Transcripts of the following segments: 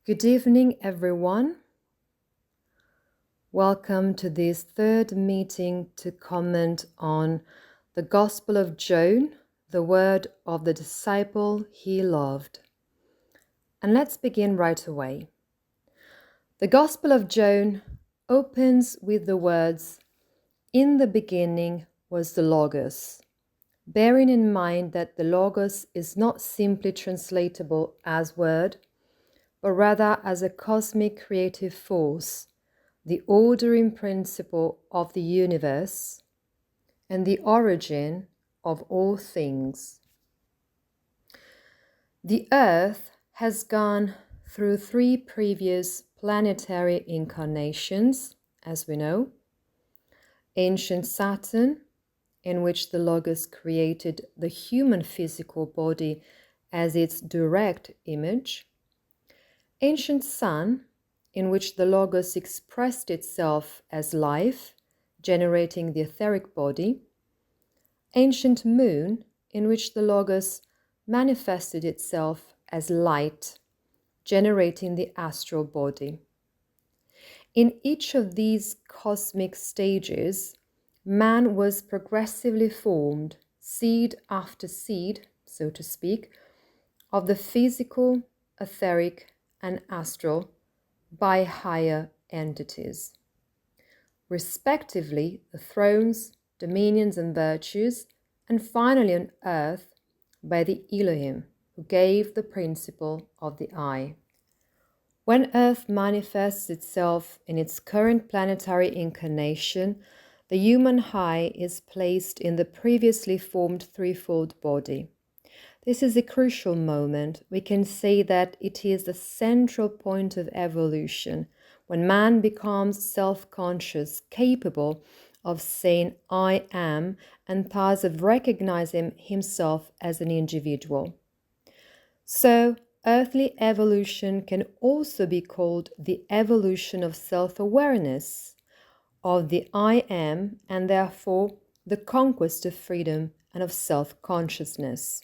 Good evening, everyone. Welcome to this third meeting to comment on the Gospel of John, the word of the disciple he loved. And let's begin right away. The Gospel of John opens with the words, "In the beginning was the Logos," bearing in mind that the Logos is not simply translatable as word, but rather as a cosmic creative force, the ordering principle of the universe, and the origin of all things. The Earth has gone through 3 previous planetary incarnations, as we know. Ancient Saturn, in which the Logos created the human physical body as its direct image. Ancient Sun, in which the Logos expressed itself as life, generating the etheric body. Ancient Moon, in which the Logos manifested itself as light, generating the astral body. In each of these cosmic stages, man was progressively formed, seed after seed, so to speak, of the physical, etheric, and astral by higher entities, respectively the thrones, dominions, and virtues, and finally on earth by the Elohim, who gave the principle of the eye. When Earth manifests itself in its current planetary incarnation, the human eye is placed in the previously formed threefold body. This is a crucial moment. We can say that it is the central point of evolution, when man becomes self-conscious, capable of saying "I am," and thus of recognizing himself as an individual. So, earthly evolution can also be called the evolution of self-awareness, of the I am, and therefore the conquest of freedom and of self-consciousness.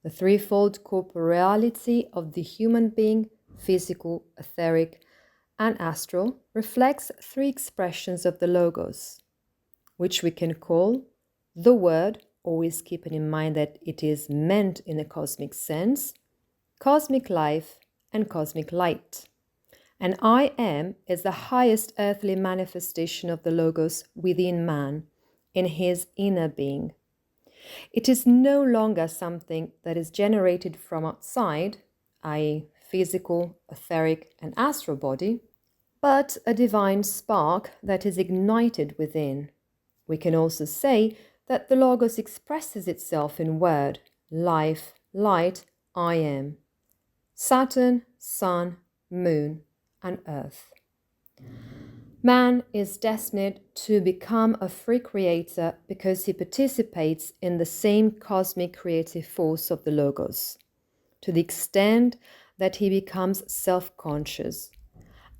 The threefold corporeality of the human being, physical, etheric, and astral, reflects 3 expressions of the Logos, which we can call the Word, always keeping in mind that it is meant in a cosmic sense, cosmic life, and cosmic light. And I am is the highest earthly manifestation of the Logos within man, in his inner being. It is no longer something that is generated from outside, i.e. physical, etheric, and astral body, but a divine spark that is ignited within. We can also say that the Logos expresses itself in word, life, light, I am. Saturn, Sun, Moon, and Earth. Man is destined to become a free creator because he participates in the same cosmic creative force of the Logos, to the extent that he becomes self-conscious.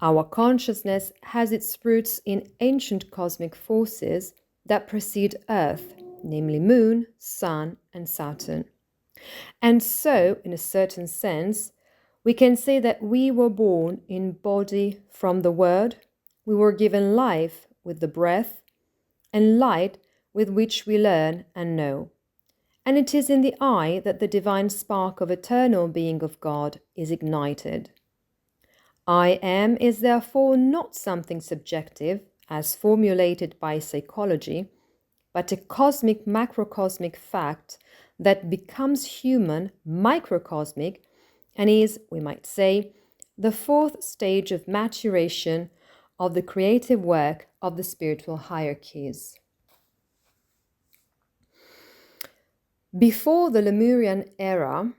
Our consciousness has its roots in ancient cosmic forces that precede Earth, namely Moon, Sun, and Saturn. And so, in a certain sense, we can say that we were born in body from the Word. We were given life with the breath, and light with which we learn and know. And it is in the eye that the divine spark of eternal being of God is ignited. I am is therefore not something subjective, as formulated by psychology, but a cosmic macrocosmic fact that becomes human microcosmic and is, we might say, the 4th stage of maturation of the creative work of the spiritual hierarchies. Before the Lemurian era,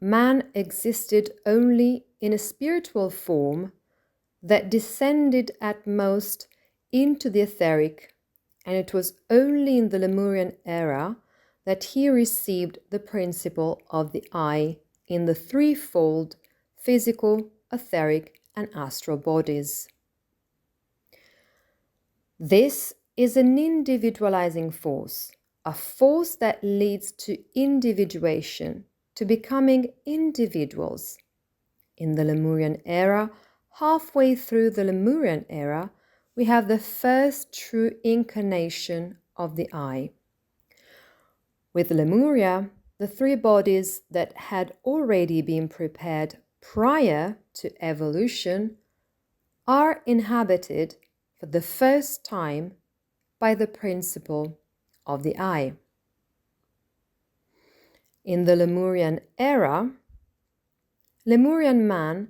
man existed only in a spiritual form that descended at most into the etheric, and it was only in the Lemurian era that he received the principle of the I in the threefold physical, etheric, and astral bodies. This is an individualizing force, a force that leads to individuation, to becoming individuals. In the Lemurian era, halfway through the Lemurian era, we have the first true incarnation of the I. With Lemuria, the three bodies that had already been prepared prior to evolution are inhabited for the first time by the principle of the I. In the Lemurian era, Lemurian man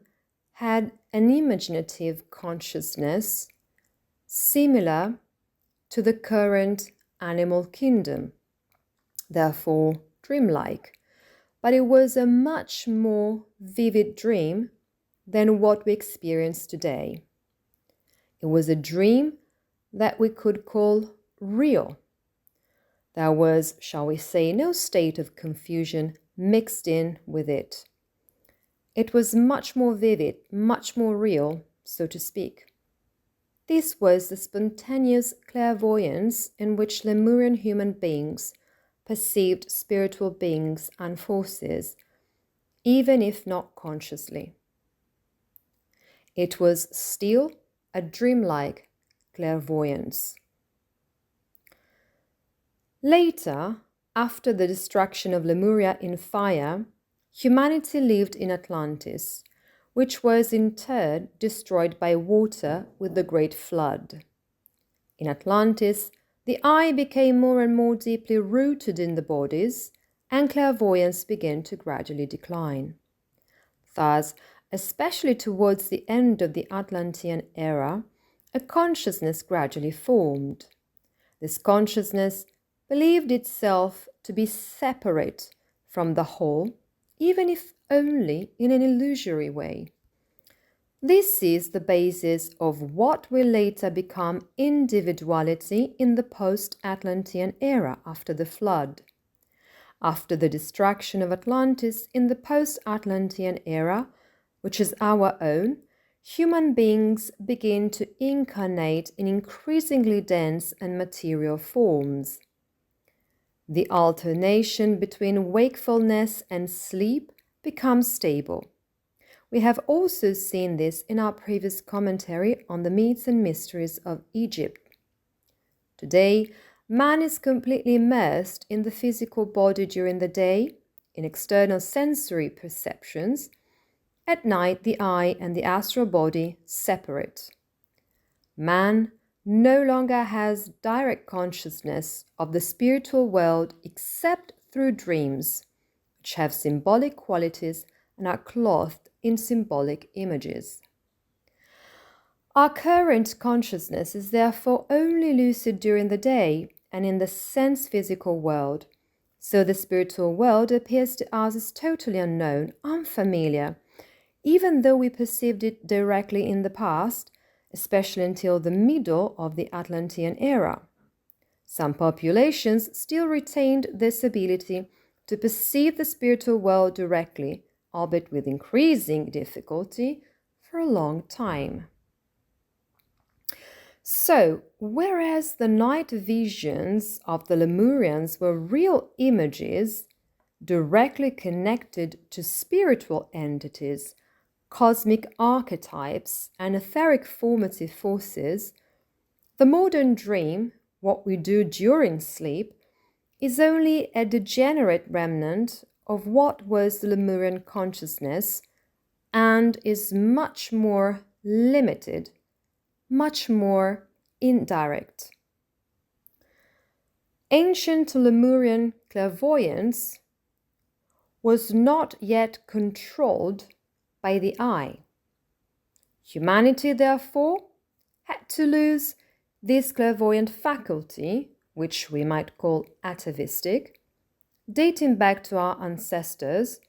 had an imaginative consciousness similar to the current animal kingdom, therefore dreamlike, but it was a much more vivid dream than what we experience today. It was a dream that we could call real. There was, shall we say, no state of confusion mixed in with it. It was much more vivid, much more real, so to speak. This was the spontaneous clairvoyance in which Lemurian human beings perceived spiritual beings and forces, even if not consciously. It was still a dreamlike clairvoyance. Later, after the destruction of Lemuria in fire, humanity lived in Atlantis, which was in turn destroyed by water with the Great Flood. In Atlantis, the I became more and more deeply rooted in the bodies, and clairvoyance began to gradually decline. Thus, especially towards the end of the Atlantean era, a consciousness gradually formed. This consciousness believed itself to be separate from the whole, even if only in an illusory way. This is the basis of what will later become individuality in the post-Atlantean era after the flood. After the destruction of Atlantis in the post-Atlantean era, which is our own, human beings begin to incarnate in increasingly dense and material forms. The alternation between wakefulness and sleep becomes stable. We have also seen this in our previous commentary on the myths and mysteries of Egypt. Today, man is completely immersed in the physical body during the day, in external sensory perceptions. At night, the I and the astral body separate. Man no longer has direct consciousness of the spiritual world except through dreams, which have symbolic qualities and are clothed in symbolic images. Our current consciousness is therefore only lucid during the day and in the sense-physical world, so the spiritual world appears to us as totally unknown, unfamiliar, even though we perceived it directly in the past, especially until the middle of the Atlantean era. Some populations still retained this ability to perceive the spiritual world directly, albeit with increasing difficulty, for a long time. So, whereas the night visions of the Lemurians were real images directly connected to spiritual entities, cosmic archetypes, and etheric formative forces, the modern dream, what we do during sleep, is only a degenerate remnant of what was the Lemurian consciousness and is much more limited, much more indirect. Ancient Lemurian clairvoyance was not yet controlled by the I. Humanity, therefore, had to lose this clairvoyant faculty, which we might call atavistic, dating back to our ancestors,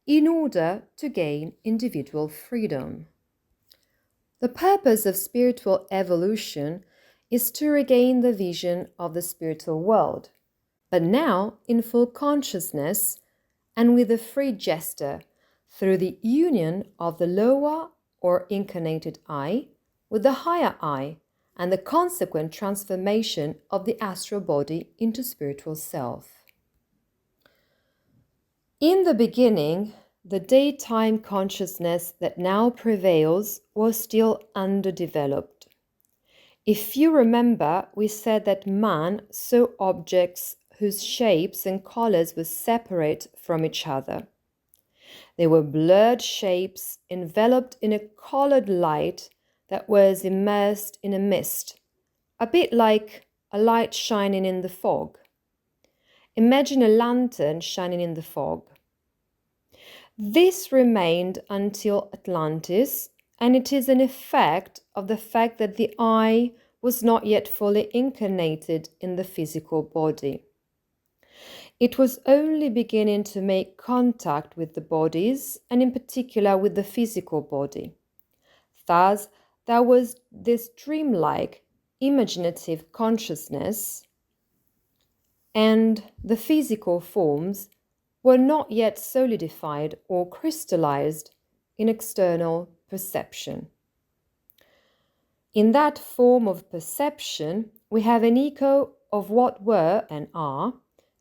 in order to gain individual freedom. The purpose of spiritual evolution is to regain the vision of the spiritual world, but now in full consciousness and with a free gesture through the union of the lower or incarnated I with the higher I and the consequent transformation of the astral body into spiritual self. In the beginning, the daytime consciousness that now prevails was still underdeveloped. If you remember, we said that man saw objects whose shapes and colors were separate from each other. They were blurred shapes enveloped in a colored light that was immersed in a mist, a bit like a light shining in the fog. Imagine a lantern shining in the fog. This remained until Atlantis, and it is an effect of the fact that the eye was not yet fully incarnated in the physical body. It was only beginning to make contact with the bodies, and in particular with the physical body. Thus, there was this dreamlike, imaginative consciousness, and the physical forms were not yet solidified or crystallized in external perception. In that form of perception, we have an echo of what were and are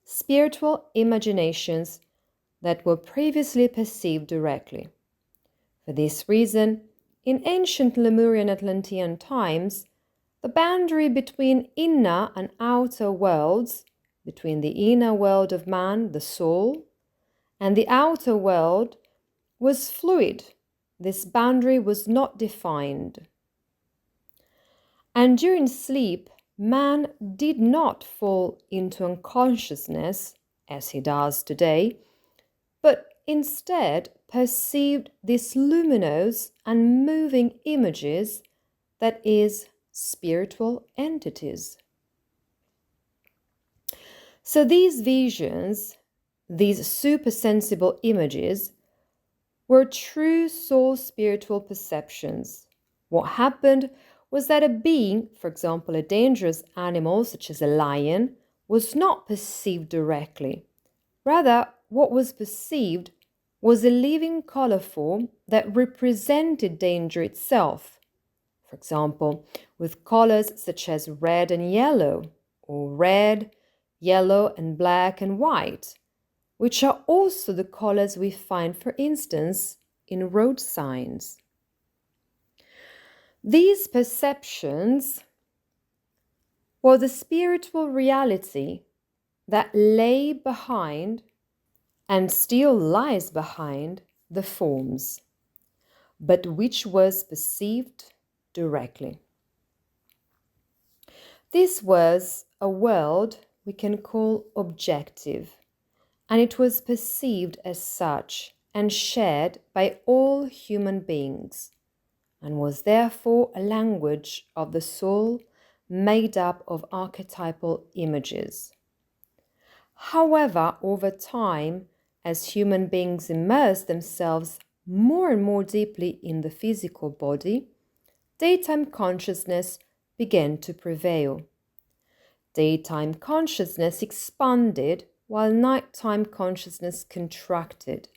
spiritual imaginations that were previously perceived directly. For this reason, in ancient Lemurian Atlantean times, the boundary between inner and outer worlds, between the inner world of man, the soul, and the outer world, was fluid. This boundary was not defined. And during sleep, man did not fall into unconsciousness, as he does today, but instead perceived these luminous and moving images, that is, spiritual entities. So these visions, these supersensible images, were true soul spiritual perceptions. What happened was that a being, for example, a dangerous animal such as a lion, was not perceived directly. Rather, what was perceived was a living color form that represented danger itself. For example, with colors such as red and yellow, or red, yellow, and black and white, which are also the colors we find, for instance, in road signs. These perceptions were the spiritual reality that lay behind and still lies behind the forms, but which was perceived directly. This was a world we can call objective, and it was perceived as such and shared by all human beings, and was therefore a language of the soul made up of archetypal images. However, over time, as human beings immersed themselves more and more deeply in the physical body, daytime consciousness began to prevail. Daytime consciousness expanded while nighttime consciousness contracted,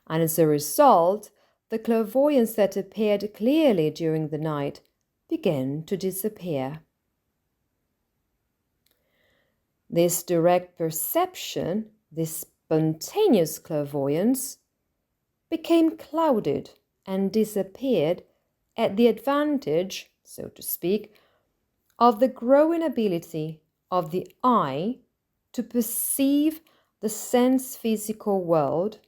and as a result, the clairvoyance that appeared clearly during the night began to disappear. This direct perception, this spontaneous clairvoyance, became clouded and disappeared at the advantage, so to speak, of the growing ability of the eye to perceive the sense-physical world,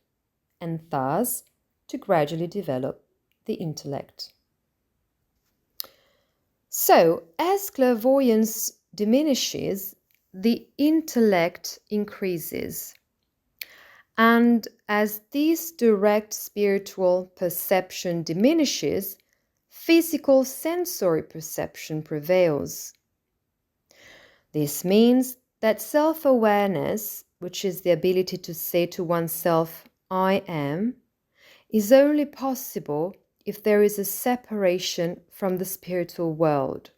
and thus to gradually develop the intellect. So, as clairvoyance diminishes, the intellect increases. And as this direct spiritual perception diminishes, physical sensory perception prevails. This means that self-awareness, which is the ability to say to oneself, I am, is only possible if there is a separation from the spiritual world.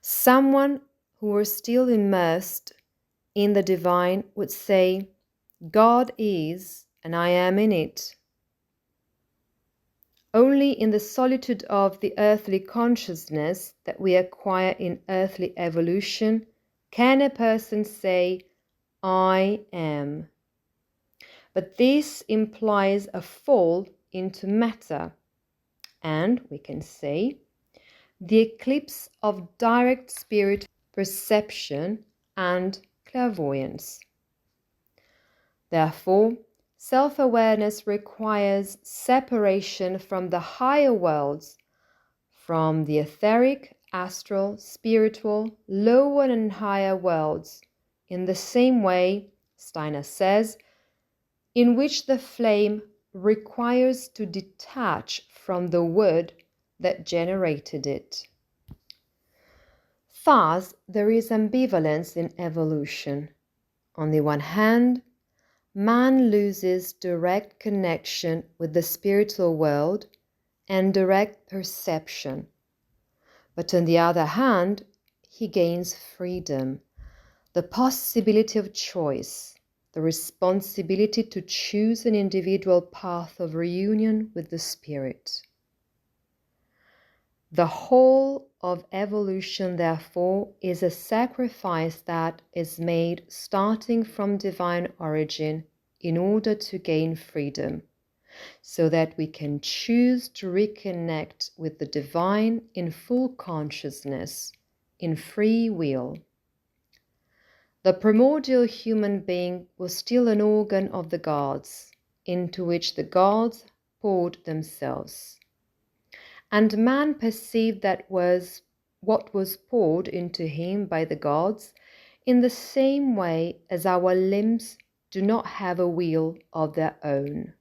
Someone who were still immersed in the divine would say, God is, and I am in it. Only in the solitude of the earthly consciousness that we acquire in earthly evolution can a person say, I am. but this implies a fall into matter, and we can say the eclipse of direct spirit perception and clairvoyance. Therefore, self-awareness requires separation from the higher worlds, from the etheric, astral, spiritual, lower and higher worlds, in the same way, Steiner says, in which the flame requires to detach from the wood that generated it. Thus, there is ambivalence in evolution. On the one hand, man loses direct connection with the spiritual world and direct perception. But on the other hand, he gains freedom, the possibility of choice, the responsibility to choose an individual path of reunion with the spirit. The whole of evolution, therefore, is a sacrifice that is made starting from divine origin in order to gain freedom, so that we can choose to reconnect with the divine in full consciousness, in free will. The primordial human being was still an organ of the gods, into which the gods poured themselves. And man perceived that was what was poured into him by the gods, in the same way as our limbs do not have a will of their own.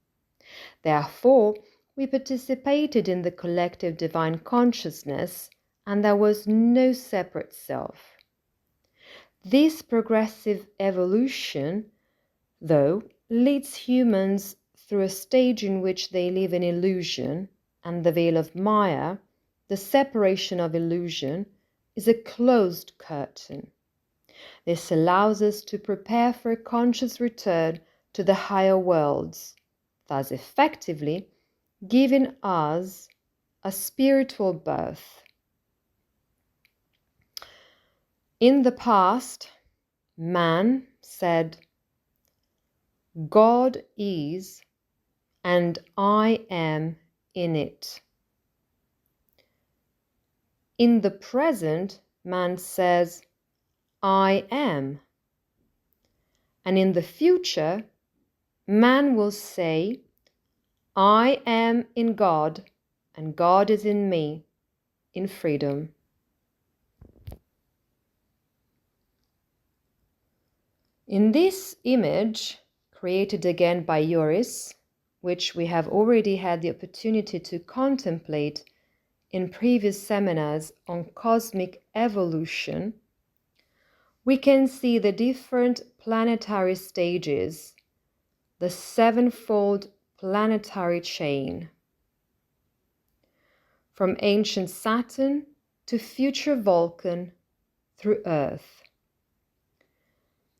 Therefore, we participated in the collective divine consciousness, and there was no separate self. This progressive evolution, though, leads humans through a stage in which they live in illusion, and the veil of Maya, the separation of illusion, is a closed curtain. This allows us to prepare for a conscious return to the higher worlds, thus effectively giving us a spiritual birth. In the past, man said, "God is, and I am in it." In the present, man says, "I am." And in the future, man will say, "I am in God, and God is in me," in freedom. In this image, created again by Joris, which we have already had the opportunity to contemplate in previous seminars on cosmic evolution, we can see the different planetary stages, the sevenfold planetary chain, from ancient Saturn to future Vulcan through Earth.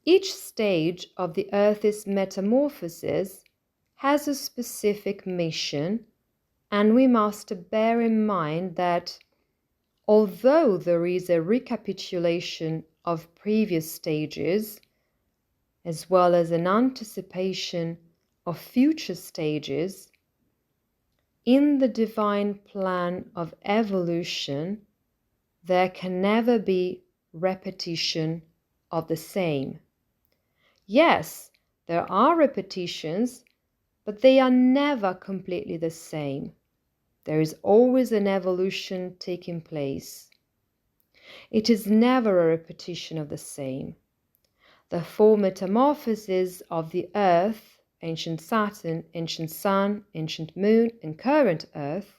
Each stage of the Earth's metamorphosis has a specific mission, and we must bear in mind that although there is a recapitulation of previous stages, as well as an anticipation of future stages, in the divine plan of evolution, there can never be repetition of the same. Yes, there are repetitions, but they are never completely the same. There is always an evolution taking place. It is never a repetition of the same. The four metamorphoses of the Earth, ancient Saturn, ancient Sun, ancient Moon, and current Earth,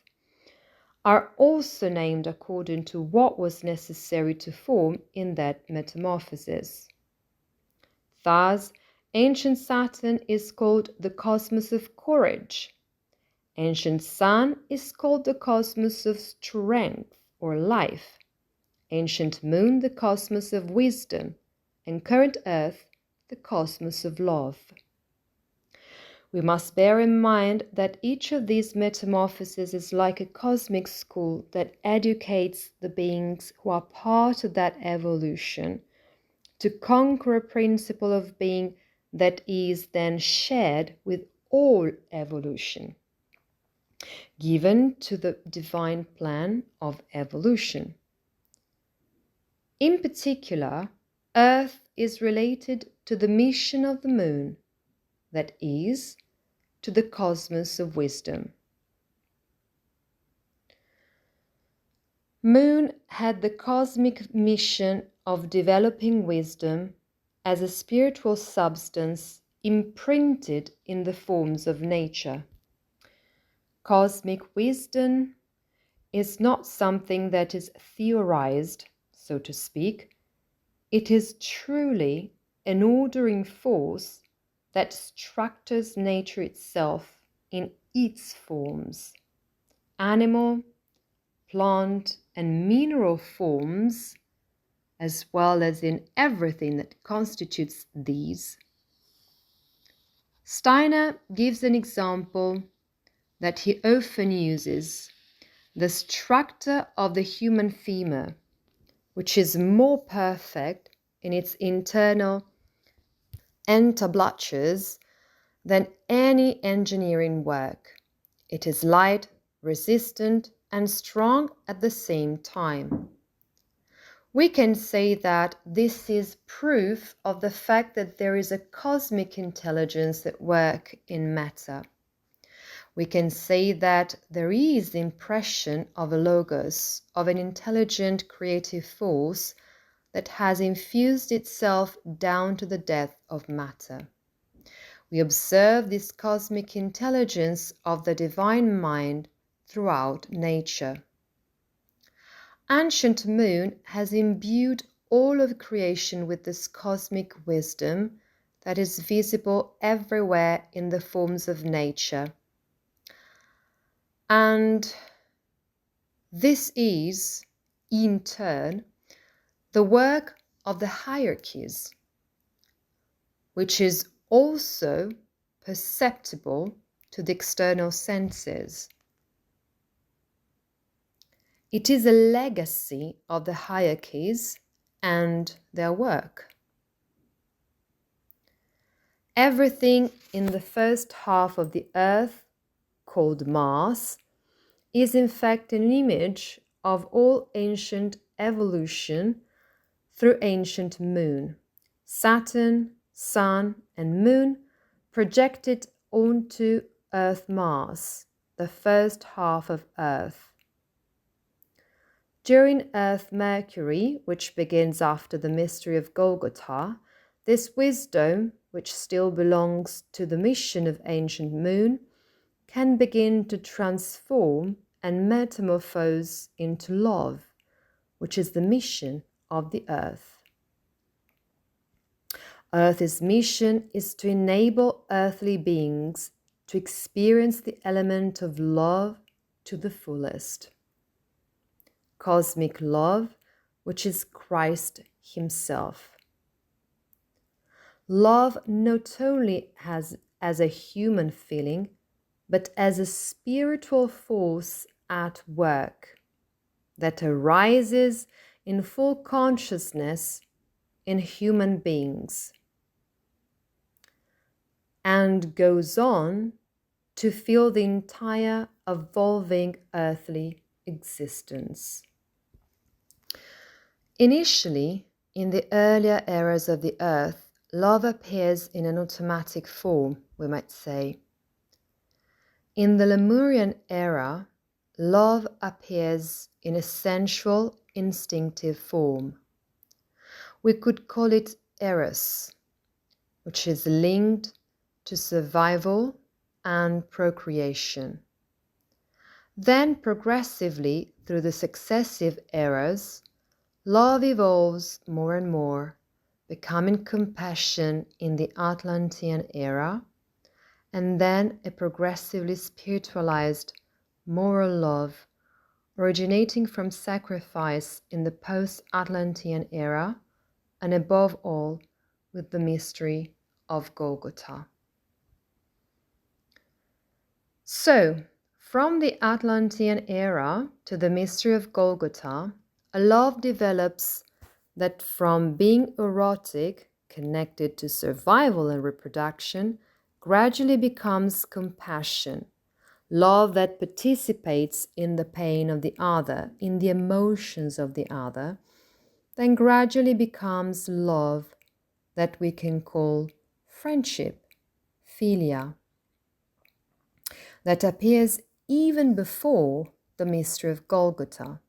are also named according to what was necessary to form in that metamorphosis. Thus, ancient Saturn is called the cosmos of courage. Ancient Sun is called the cosmos of strength or life. Ancient Moon, the cosmos of wisdom, and current Earth, the cosmos of love. We must bear in mind that each of these metamorphoses is like a cosmic school that educates the beings who are part of that evolution to conquer a principle of being that is then shared with all evolution, given to the divine plan of evolution. In particular, Earth is related to the mission of the moon, that is, to the cosmos of wisdom. Moon had the cosmic mission of developing wisdom as a spiritual substance imprinted in the forms of nature. Cosmic wisdom is not something that is theorized, so to speak. It is truly an ordering force that structures nature itself in its forms, animal, plant, and mineral forms, as well as in everything that constitutes these. Steiner gives an example that he often uses, the structure of the human femur, which is more perfect in its internal entablatures than any engineering work. It is light, resistant, and strong at the same time. We can say that this is proof of the fact that there is a cosmic intelligence at work in matter. We can say that there is the impression of a logos, of an intelligent creative force that has infused itself down to the depth of matter. We observe this cosmic intelligence of the divine mind throughout nature. Ancient moon has imbued all of creation with this cosmic wisdom that is visible everywhere in the forms of nature. And this is, in turn, the work of the hierarchies, which is also perceptible to the external senses. It is a legacy of the hierarchies and their work. Everything in the first half of the earth, called Mars, is in fact an image of all ancient evolution through ancient moon. Saturn, Sun, and Moon projected onto Earth Mars, the first half of Earth. During Earth Mercury, which begins after the mystery of Golgotha, this wisdom, which still belongs to the mission of ancient moon, can begin to transform and metamorphose into love, which is the mission of the earth. Earth's mission is to enable earthly beings to experience the element of love to the fullest. Cosmic love, which is Christ Himself. Love not only has as a human feeling, but as a spiritual force at work that arises in full consciousness in human beings and goes on to fill the entire evolving earthly existence. Initially, in the earlier eras of the earth, love appears in an automatic form, we might say. In the Lemurian era, love appears in a sensual, instinctive form. We could call it eros, which is linked to survival and procreation. Then, progressively, through the successive eras, love evolves more and more, becoming compassion in the Atlantean era, and then a progressively spiritualized moral love originating from sacrifice in the post-Atlantean era, and above all with the mystery of Golgotha. So, from the Atlantean era to the mystery of Golgotha, a love develops that from being erotic connected to survival and reproduction, gradually becomes compassion, love that participates in the pain of the other, in the emotions of the other, then gradually becomes love that we can call friendship, philia, that appears even before the mystery of Golgotha.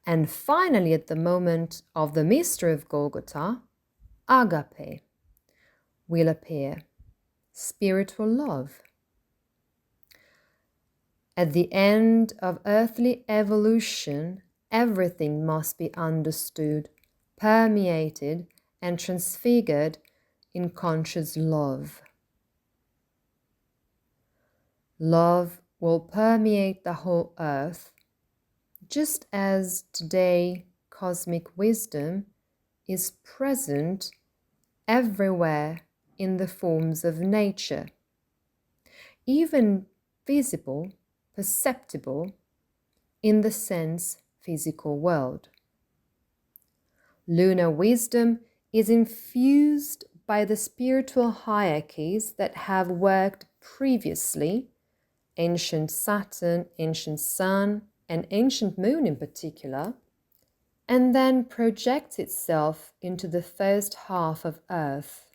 And finally, at the moment of the mystery of Golgotha, agape will appear, spiritual love. At the end of earthly evolution, everything must be understood, permeated, and transfigured in conscious love. Love will permeate the whole earth, just as today cosmic wisdom is present everywhere in the forms of nature, even visible, perceptible in the sense physical world. Lunar wisdom is infused by the spiritual hierarchies that have worked previously, ancient Saturn, ancient Sun, and ancient Moon in particular, and then projects itself into the first half of Earth.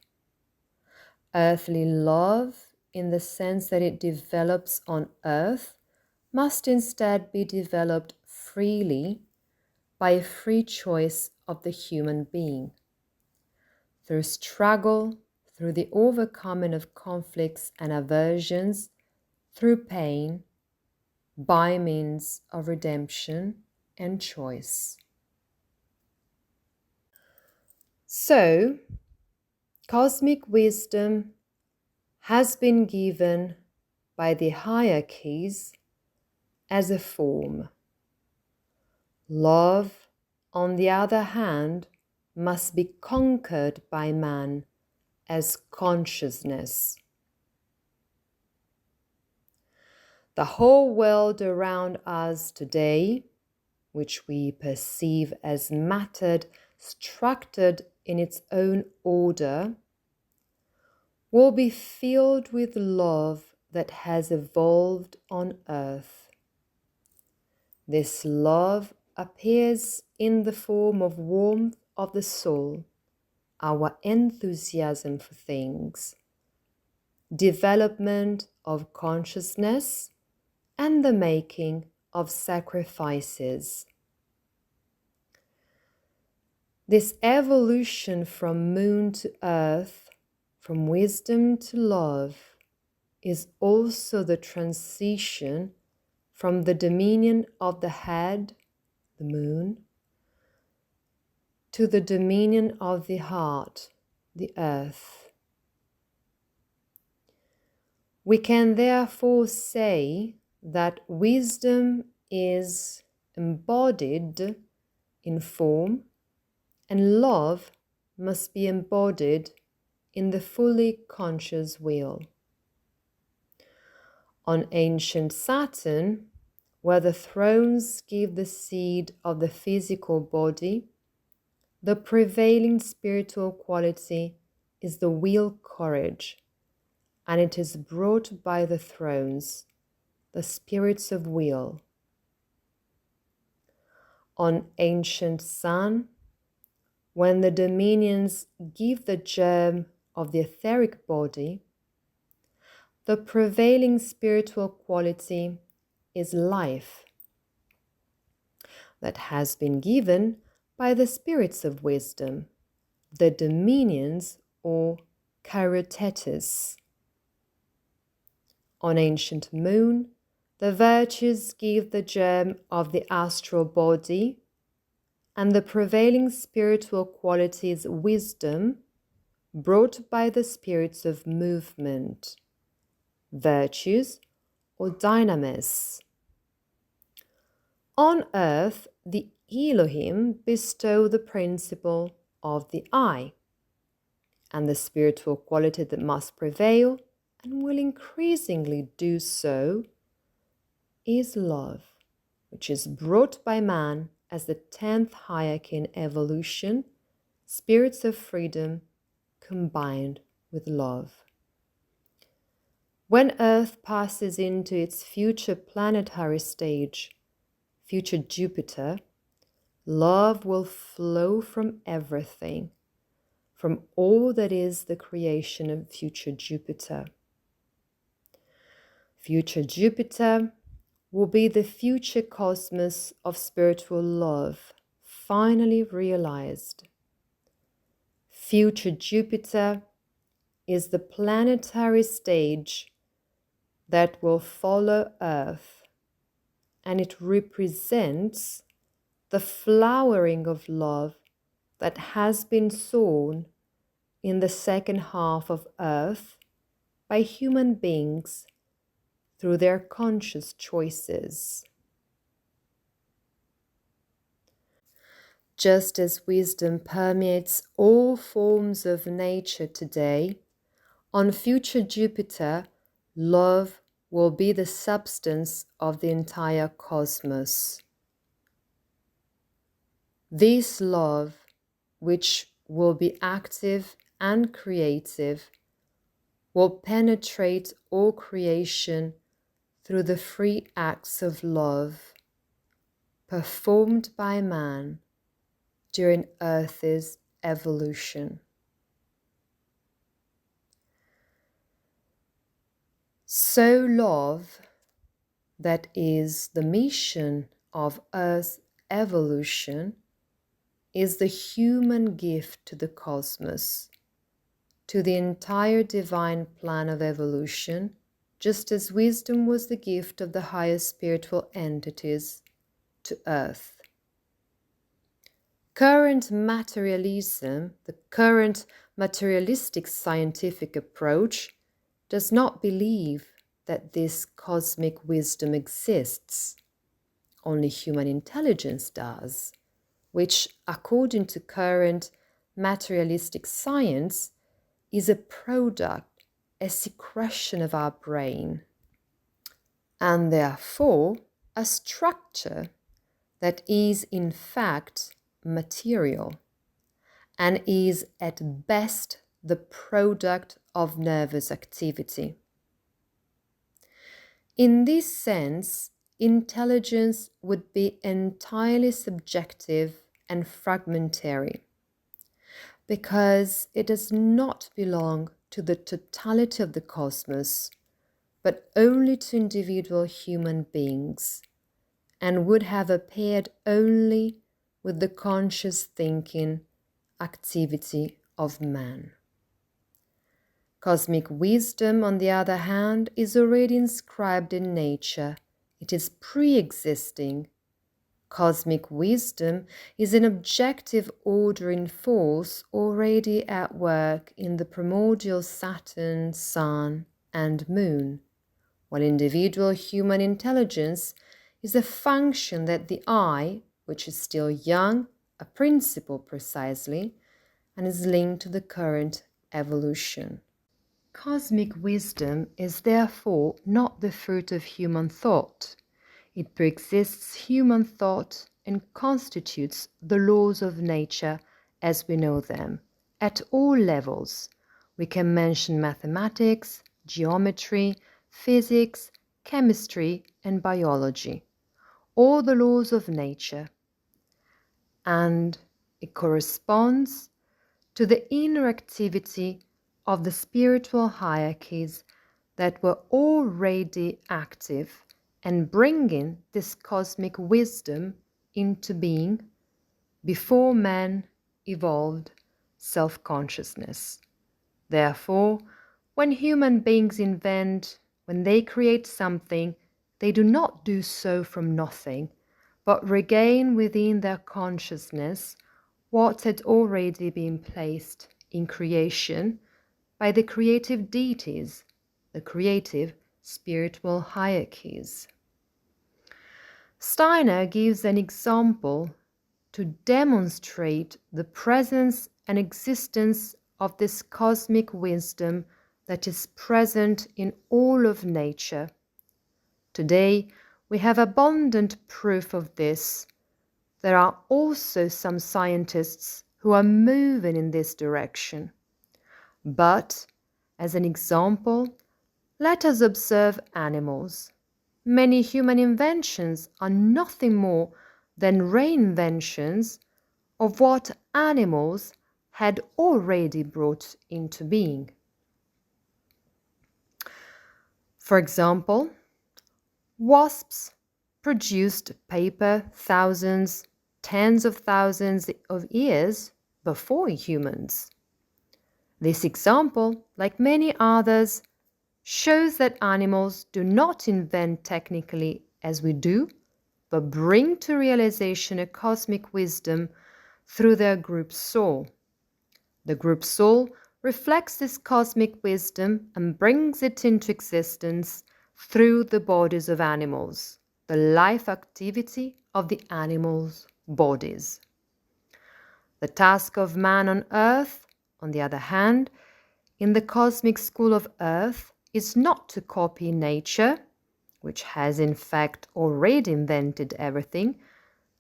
Earthly love, in the sense that it develops on Earth, must instead be developed freely by a free choice of the human being. Through struggle, through the overcoming of conflicts and aversions, through pain, by means of redemption and choice. So, cosmic wisdom has been given by the hierarchies as a form. Love, on the other hand, must be conquered by man as consciousness. The whole world around us today, which we perceive as mattered, structured in its own order, will be filled with love that has evolved on earth. This love appears in the form of warmth of the soul, our enthusiasm for things, development of consciousness, and the making of sacrifices. This evolution from moon to earth, from wisdom to love, is also the transition from the dominion of the head, the moon, to the dominion of the heart, the earth. We can therefore say that wisdom is embodied in form, and love must be embodied in the fully conscious will. On ancient Saturn, where the thrones give the seed of the physical body, the prevailing spiritual quality is the will courage, and it is brought by the thrones, the spirits of will. On ancient Sun, when the dominions give the germ of the etheric body, the prevailing spiritual quality is life, that has been given by the spirits of wisdom, the dominions or karyotetes. On ancient Moon, the virtues give the germ of the astral body, and the prevailing spiritual quality is wisdom, brought by the spirits of movement, virtues or dynamis. On earth, the Elohim bestow the principle of the I, and the spiritual quality that must prevail, and will increasingly do so, is love, which is brought by man as the 10th hierarchy in evolution, spirits of freedom combined with love. When Earth passes into its future planetary stage, future Jupiter, love will flow from everything, from all that is the creation of future Jupiter. Future Jupiter will be the future cosmos of spiritual love, finally realized. Future Jupiter is the planetary stage that will follow Earth, and it represents the flowering of love that has been sown in the second half of Earth by human beings through their conscious choices. Just as wisdom permeates all forms of nature today, on future Jupiter, love will be the substance of the entire cosmos. This love, which will be active and creative, will penetrate all creation through the free acts of love performed by man during Earth's evolution. So love, that is the mission of Earth's evolution, is the human gift to the cosmos, to the entire divine plan of evolution, just as wisdom was the gift of the higher spiritual entities to Earth. Current materialism, the current materialistic scientific approach, does not believe that this cosmic wisdom exists. Only human intelligence does, which, according to current materialistic science, is a product, a secretion of our brain, and therefore a structure that is in fact material and is at best the product of nervous activity. In this sense, intelligence would be entirely subjective and fragmentary, because it does not belong to the totality of the cosmos, but only to individual human beings, and would have appeared only with the conscious thinking activity of man. Cosmic wisdom, on the other hand, is already inscribed in nature. It is pre-existing. Cosmic wisdom is an objective ordering force already at work in the primordial Saturn, Sun, and Moon, while individual human intelligence is a function that the I, which is still young, a principle precisely, and is linked to the current evolution. Cosmic wisdom is therefore not the fruit of human thought. It preexists human thought and constitutes the laws of nature as we know them, at all levels. We can mention mathematics, geometry, physics, chemistry, and biology, all the laws of nature. And it corresponds to the inner activity of the spiritual hierarchies that were already active and bringing this cosmic wisdom into being before man evolved self-consciousness. Therefore, when human beings invent, when they create something, they do not do so from nothing, but regain within their consciousness what had already been placed in creation by the creative deities, the creative spiritual hierarchies. Steiner gives an example to demonstrate the presence and existence of this cosmic wisdom that is present in all of nature. Today, we have abundant proof of this. There are also some scientists who are moving in this direction. But, as an example, let us observe animals. Many human inventions are nothing more than reinventions of what animals had already brought into being. For example, wasps produced paper thousands, tens of thousands of years before humans. This example, like many others, shows that animals do not invent technically as we do, but bring to realization a cosmic wisdom through their group soul. The group soul reflects this cosmic wisdom and brings it into existence through the bodies of animals, the life activity of the animals' bodies. The task of man on earth, on the other hand, in the cosmic school of earth, is not to copy nature, which has in fact already invented everything,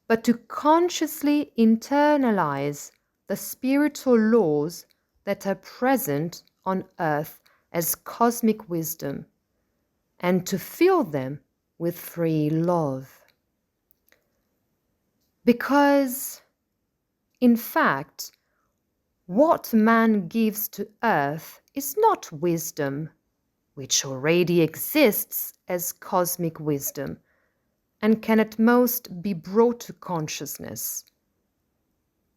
but to consciously internalize the spiritual laws that are present on earth as cosmic wisdom, and to fill them with free love. Because, in fact, what man gives to earth is not wisdom, which already exists as cosmic wisdom, and can at most be brought to consciousness.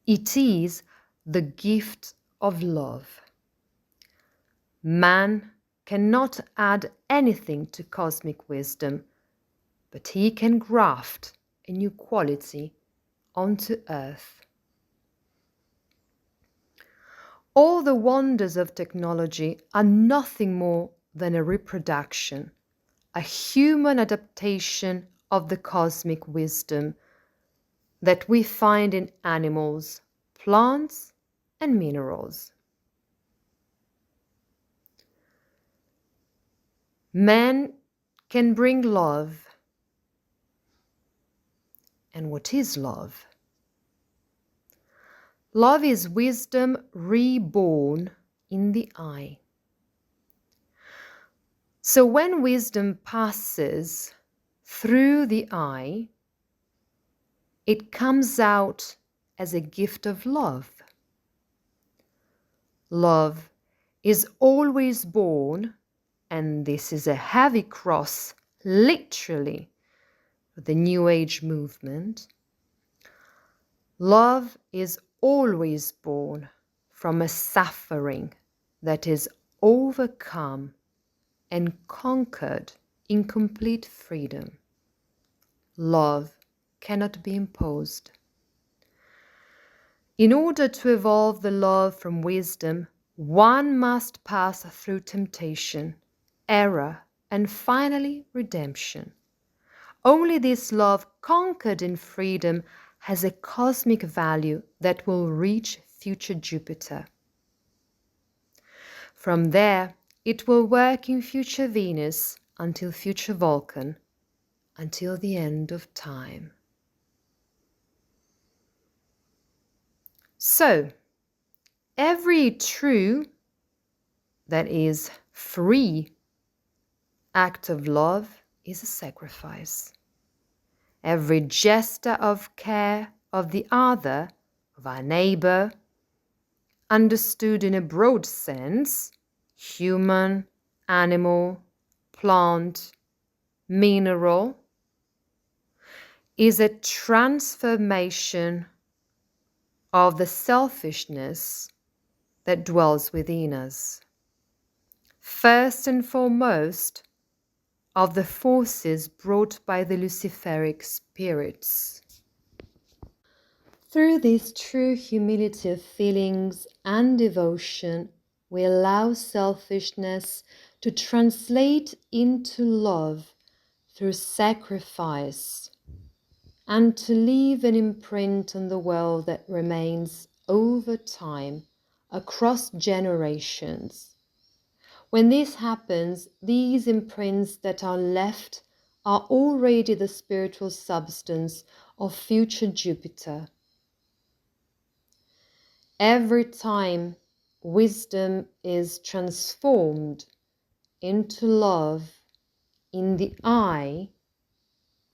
It is the gift of love. Man cannot add anything to cosmic wisdom, but he can graft a new quality onto earth. All the wonders of technology are nothing more than a reproduction, a human adaptation of the cosmic wisdom that we find in animals, plants, and minerals. Man can bring love. And what is love? Love is wisdom reborn in the eye. So when wisdom passes through the eye, it comes out as a gift of love. Love is always born, and this is a heavy cross, literally, for the New Age movement. Love is always born from a suffering that is overcome and conquered in complete freedom. Love cannot be imposed. In order to evolve the love from wisdom, one must pass through temptation, error, and finally redemption. Only this love conquered in freedom has a cosmic value that will reach future Jupiter. From there, it will work in future Venus until future Vulcan, until the end of time. So, every true, that is, free, act of love is a sacrifice. Every gesture of care of the other, of our neighbor, understood in a broad sense, human, animal, plant, mineral, is a transformation of the selfishness that dwells within us. First and foremost, of the forces brought by the Luciferic spirits. Through this true humility of feelings and devotion, we allow selfishness to translate into love through sacrifice, and to leave an imprint on the world that remains over time, across generations. When this happens, these imprints that are left are already the spiritual substance of future Jupiter. Every time wisdom is transformed into love in the I,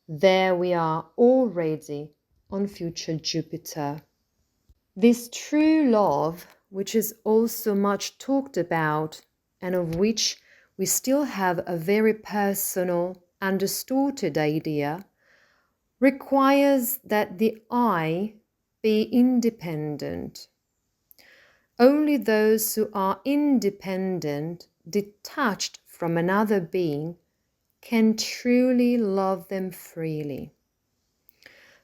there we are already on future Jupiter. This true love, which is also much talked about and of which we still have a very personal and distorted idea, requires that the I be independent. Only those who are independent, detached from another being, can truly love them freely.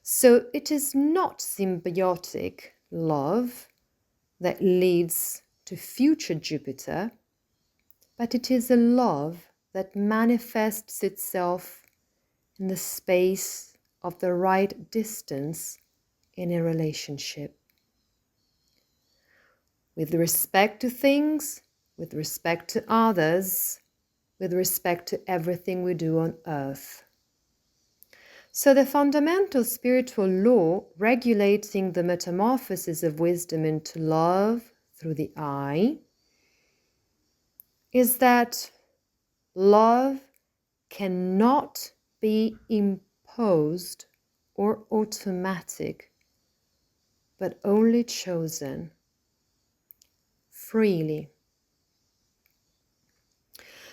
So it is not symbiotic love that leads to future Jupiter, but it is a love that manifests itself in the space of the right distance in a relationship. With respect to things, with respect to others, with respect to everything we do on earth. So the fundamental spiritual law regulating the metamorphosis of wisdom into love through the I is that love cannot be imposed or automatic, but only chosen freely.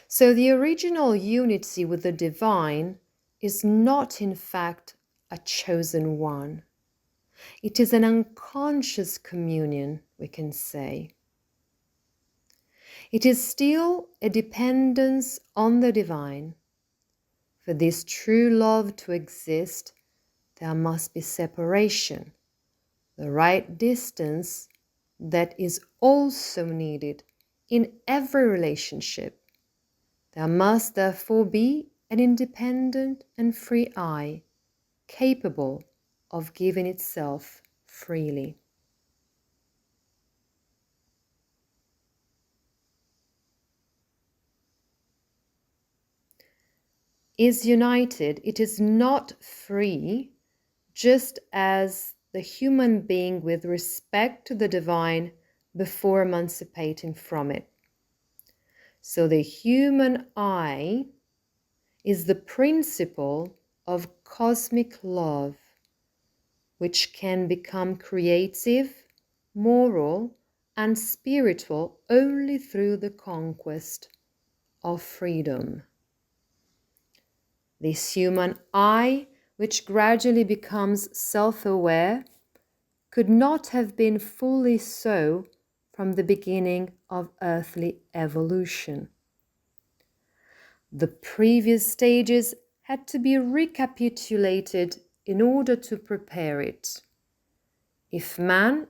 So the original unity with the divine is not in fact a chosen one. It is an unconscious communion, we can say. It is still a dependence on the divine. For this true love to exist, there must be separation, the right distance that is also needed in every relationship. There must therefore be an independent and free I, capable of giving itself freely. Is united, it is not free, just as the human being with respect to the divine before emancipating from it. So the human I is the principle of cosmic love, which can become creative, moral, and spiritual only through the conquest of freedom. This human I, which gradually becomes self-aware, could not have been fully so from the beginning of earthly evolution. The previous stages had to be recapitulated in order to prepare it. If man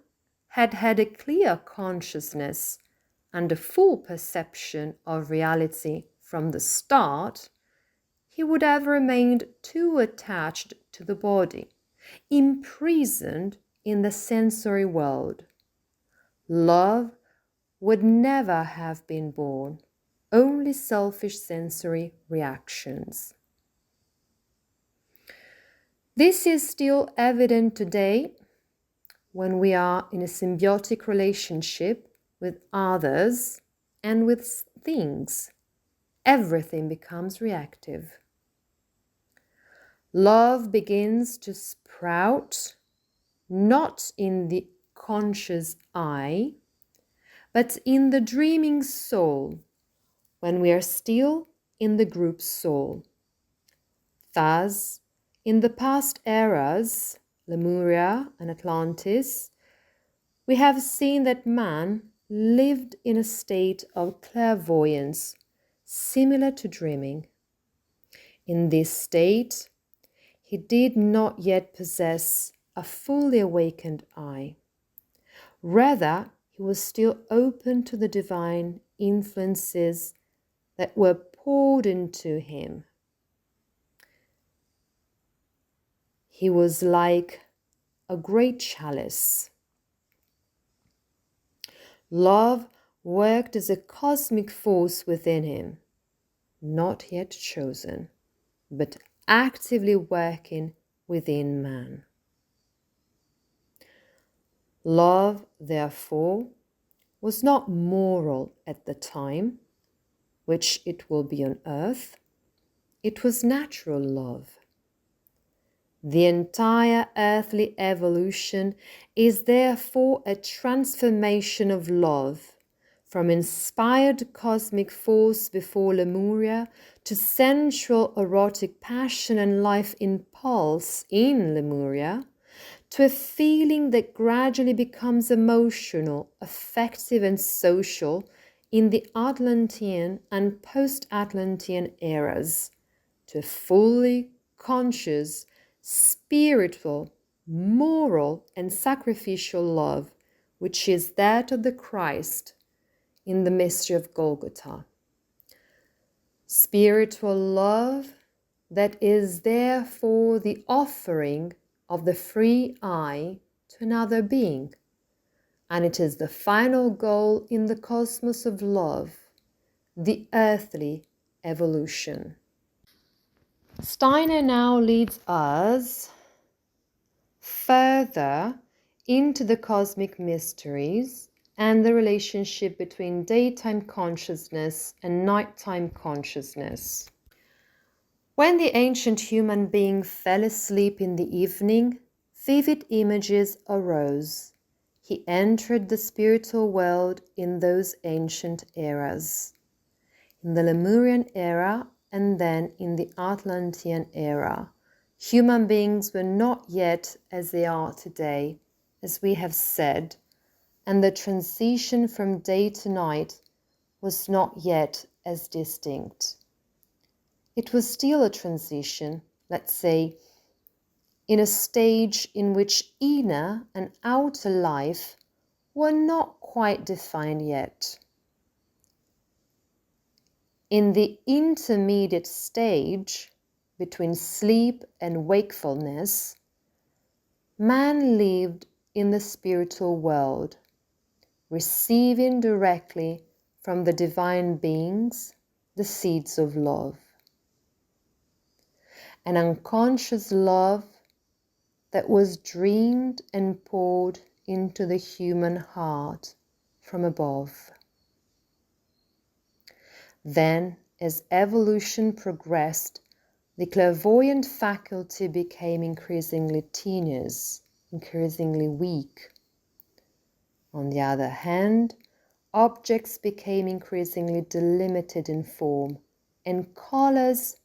had had a clear consciousness and a full perception of reality from the start, he would have remained too attached to the body, imprisoned in the sensory world. Love would never have been born, only selfish sensory reactions. This is still evident today when we are in a symbiotic relationship with others and with things. Everything becomes reactive. Love begins to sprout not in the conscious I, but in the dreaming soul, when we are still in the group soul. Thus, in the past eras, Lemuria and Atlantis, we have seen that man lived in a state of clairvoyance, similar to dreaming. In this state, he did not yet possess a fully awakened I. Rather, he was still open to the divine influences that were poured into him. He was like a great chalice. Love worked as a cosmic force within him, not yet chosen, but actively working within man. Love, therefore, was not moral at the time, which it will be on earth. It was natural love. The entire earthly evolution is therefore a transformation of love, from inspired cosmic force before Lemuria to sensual erotic passion and life impulse in Lemuria, to a feeling that gradually becomes emotional, affective and social in the Atlantean and post-Atlantean eras, to a fully conscious, spiritual, moral and sacrificial love, which is that of the Christ in the mystery of Golgotha. Spiritual love that is therefore the offering of the free I to another being, and it is the final goal in the cosmos of love, the earthly evolution. Steiner now leads us further into the cosmic mysteries and the relationship between daytime consciousness and nighttime consciousness. When the ancient human being fell asleep in the evening, vivid images arose. He entered the spiritual world in those ancient eras, in the Lemurian era and then in the Atlantean era. Human beings were not yet as they are today, as we have said, and the transition from day to night was not yet as distinct. It was still a transition, let's say, in a stage in which inner and outer life were not quite defined yet. In the intermediate stage between sleep and wakefulness, man lived in the spiritual world, receiving directly from the divine beings the seeds of love. An unconscious love that was dreamed and poured into the human heart from above. Then, as evolution progressed, the clairvoyant faculty became increasingly tenuous, increasingly weak. On the other hand, objects became increasingly delimited in form, and colors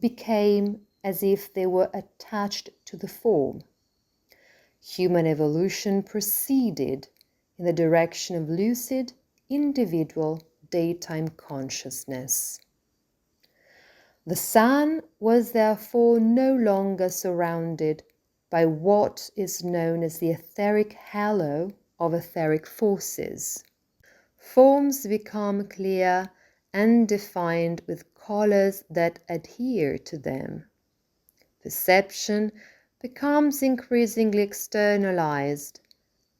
became as if they were attached to the form. Human evolution proceeded in the direction of lucid, individual, daytime consciousness. The sun was therefore no longer surrounded by what is known as the etheric halo of etheric forces. Forms become clear and defined with colors that adhere to them. Perception becomes increasingly externalized,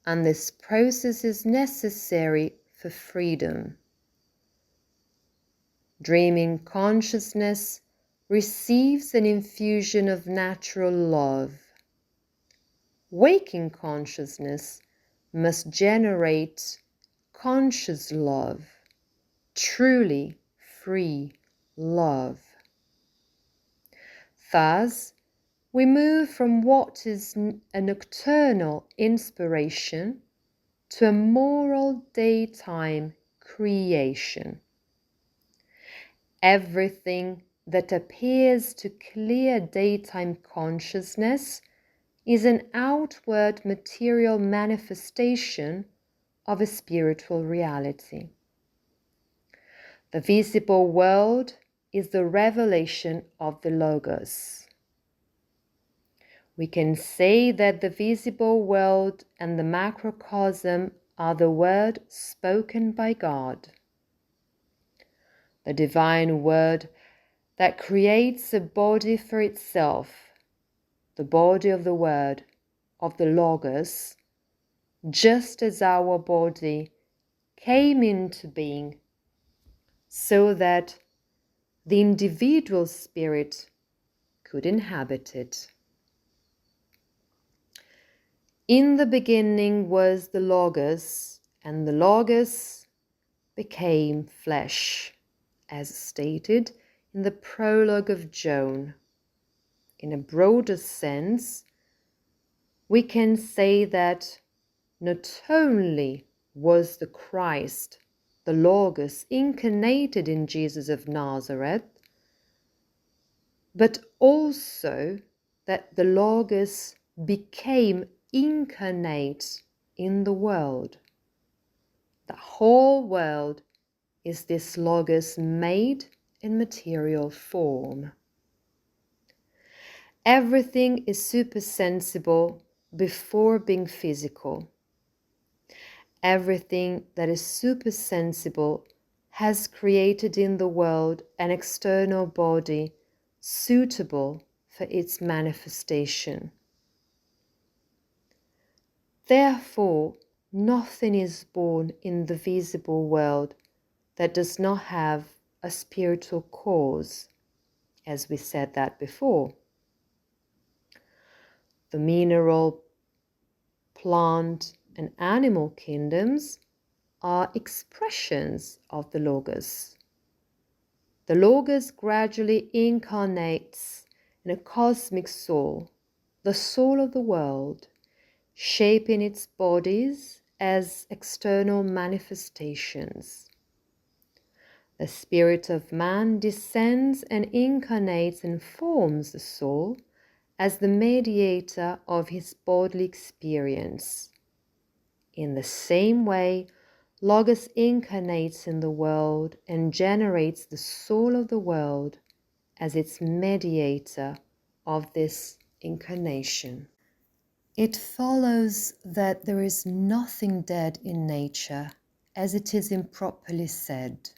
and this process is necessary for freedom. Dreaming consciousness receives an infusion of natural love. Waking consciousness must generate conscious love, truly free love. Thus, we move from what is a nocturnal inspiration to a moral daytime creation. Everything that appears to clear daytime consciousness is an outward material manifestation of a spiritual reality. The visible world is the revelation of the Logos. We can say that the visible world and the macrocosm are the word spoken by God. The divine word that creates a body for itself, the body of the word, of the Logos, just as our body came into being, so that the individual spirit could inhabit it. In the beginning was the Logos, and the Logos became flesh, as stated in the prologue of John. In a broader sense, we can say that not only was the Christ, the Logos, incarnated in Jesus of Nazareth, but also that the Logos became incarnate in the world. The whole world is this Logos made in material form. Everything is supersensible before being physical. Everything that is supersensible has created in the world an external body suitable for its manifestation. Therefore, nothing is born in the visible world that does not have a spiritual cause, as we said that before. The mineral, plant, and animal kingdoms are expressions of the Logos. The Logos gradually incarnates in a cosmic soul, the soul of the world, shaping its bodies as external manifestations. The spirit of man descends and incarnates and forms the soul as the mediator of his bodily experience. In the same way, Logos incarnates in the world and generates the soul of the world as its mediator of this incarnation. It follows that there is nothing dead in nature, as it is improperly said.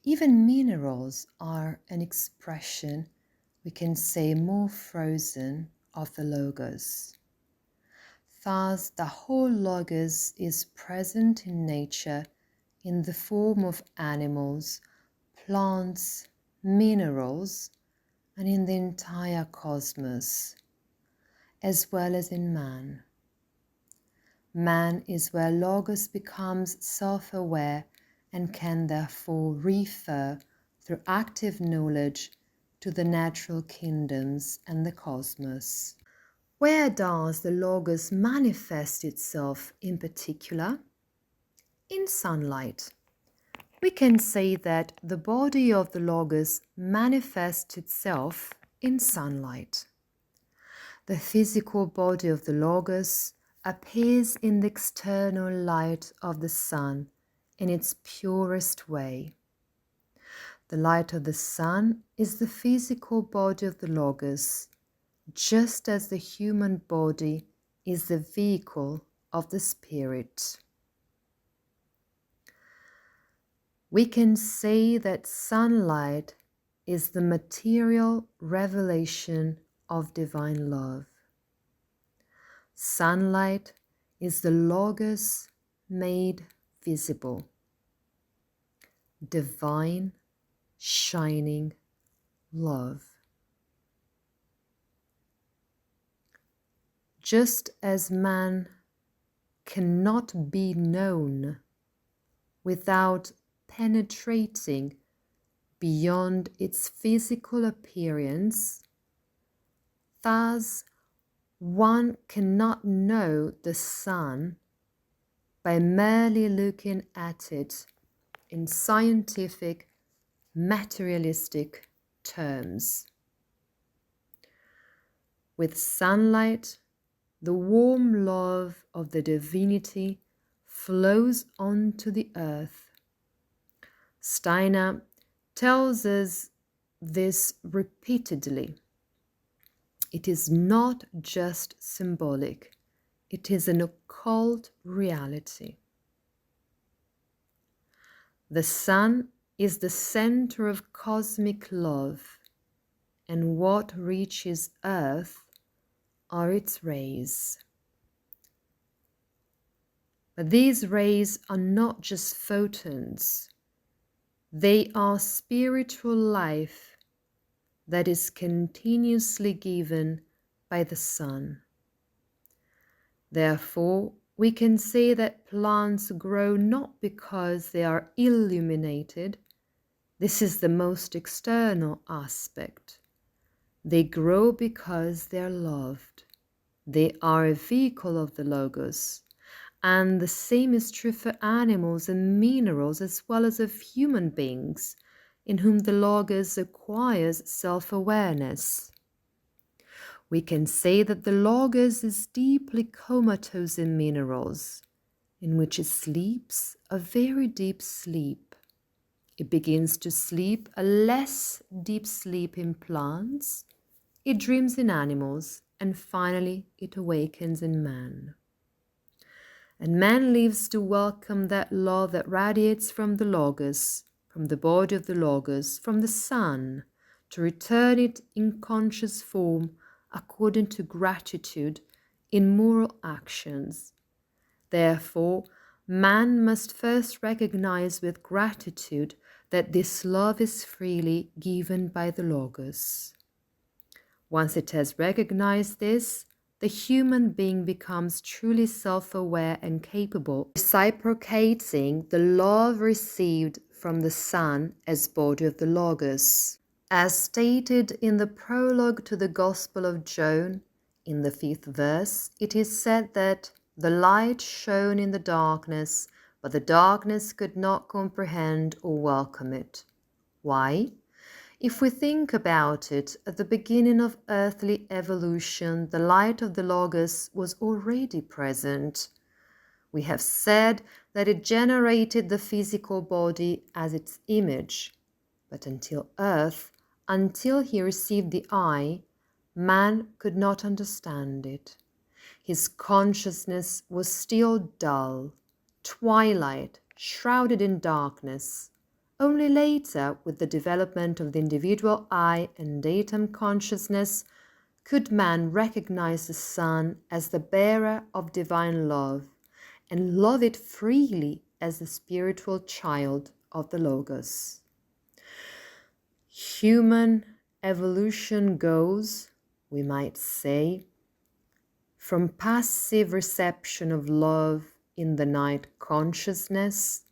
Even minerals are an expression, we can say, more frozen, of the Logos. Thus, the whole Logos is present in nature in the form of animals, plants, minerals, and in the entire cosmos, as well as in man. Man is where Logos becomes self-aware and can therefore refer through active knowledge to the natural kingdoms and the cosmos. Where does the Logos manifest itself in particular? In sunlight. We can say that the body of the Logos manifests itself in sunlight. The physical body of the Logos appears in the external light of the sun in its purest way. The light of the sun is the physical body of the Logos, just as the human body is the vehicle of the spirit. We can say that sunlight is the material revelation of divine love. Sunlight is the Logos made visible, divine, shining love. Just as man cannot be known without penetrating beyond its physical appearance, thus one cannot know the sun by merely looking at it in scientific, materialistic terms. With sunlight, the warm love of the divinity flows onto the earth. Steiner tells us this repeatedly. It is not just symbolic, it is an occult reality. The sun is the center of cosmic love, and what reaches earth are its rays. But these rays are not just photons, they are spiritual life that is continuously given by the sun. Therefore, we can say that plants grow not because they are illuminated. This is the most external aspect. They grow because they are loved. They are a vehicle of the Logos. And the same is true for animals and minerals as well as of human beings, in whom the Logos acquires self-awareness. We can say that the Logos is deeply comatose in minerals, in which it sleeps a very deep sleep. It begins to sleep a less deep sleep in plants. It dreams in animals, and finally it awakens in man. And man lives to welcome that love that radiates from the Logos, from the body of the Logos, from the sun, to return it in conscious form according to gratitude in moral actions. Therefore, man must first recognize with gratitude that this love is freely given by the Logos. Once it has recognized this, the human being becomes truly self-aware and capable, reciprocating the love received from the Son as body of the Logos. As stated in the prologue to the Gospel of John, in the 5th verse, it is said that the light shone in the darkness, but the darkness could not comprehend or welcome it. Why? If we think about it, at the beginning of earthly evolution, the light of the Logos was already present. We have said that it generated the physical body as its image, but until he received the eye, man could not understand it. His consciousness was still dull, twilight, shrouded in darkness. Only later, with the development of the individual eye and datum consciousness, could man recognize the sun as the bearer of divine love and love it freely as the spiritual child of the Logos. Human evolution goes, we might say, from passive reception of love in the night consciousness,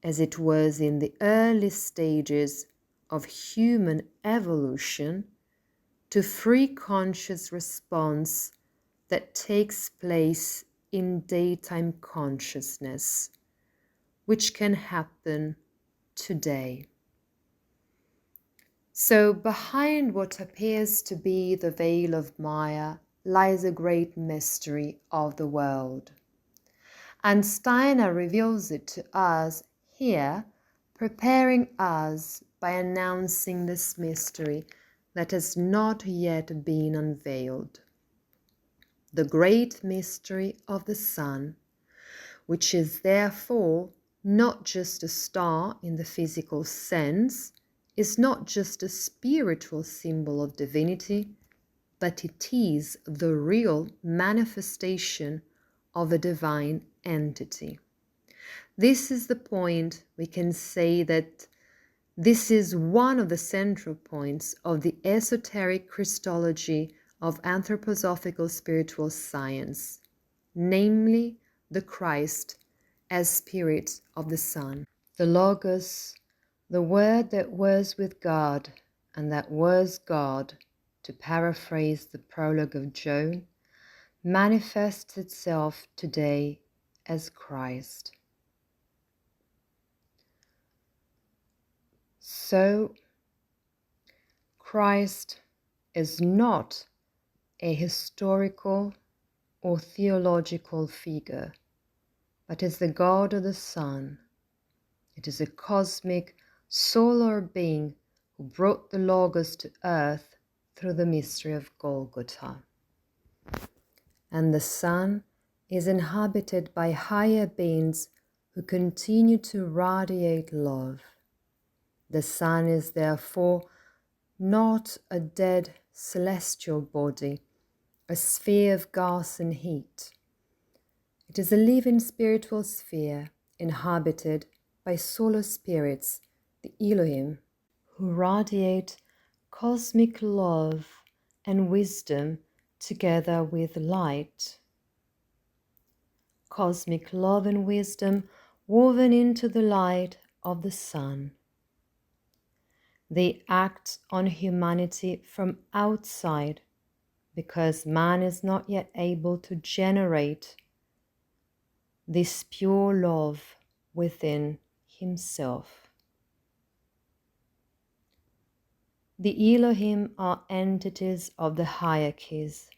as it was in the early stages of human evolution, to free conscious response that takes place in daytime consciousness, which can happen today. So behind what appears to be the veil of Maya lies a great mystery of the world. And Steiner reveals it to us here, preparing us by announcing this mystery that has not yet been unveiled. The great mystery of the sun, which is therefore not just a star in the physical sense, is not just a spiritual symbol of divinity, but it is the real manifestation of a divine entity. This is the point we can say that this is one of the central points of the esoteric Christology of anthroposophical spiritual science, namely the Christ as spirit of the Son. The Logos, the Word that was with God and that was God, to paraphrase the prologue of John, manifests itself today as Christ. So, Christ is not a historical or theological figure, but is the God of the Son. It is a cosmic, solar being who brought the Logos to earth through the mystery of Golgotha. And the Son is inhabited by higher beings who continue to radiate love. The Sun is therefore not a dead celestial body, a sphere of gas and heat. It is a living spiritual sphere inhabited by solar spirits, the Elohim, who radiate cosmic love and wisdom together with light. cosmic love and wisdom woven into the light of the sun. They act on humanity from outside because man is not yet able to generate this pure love within himself. The Elohim are entities of the hierarchies.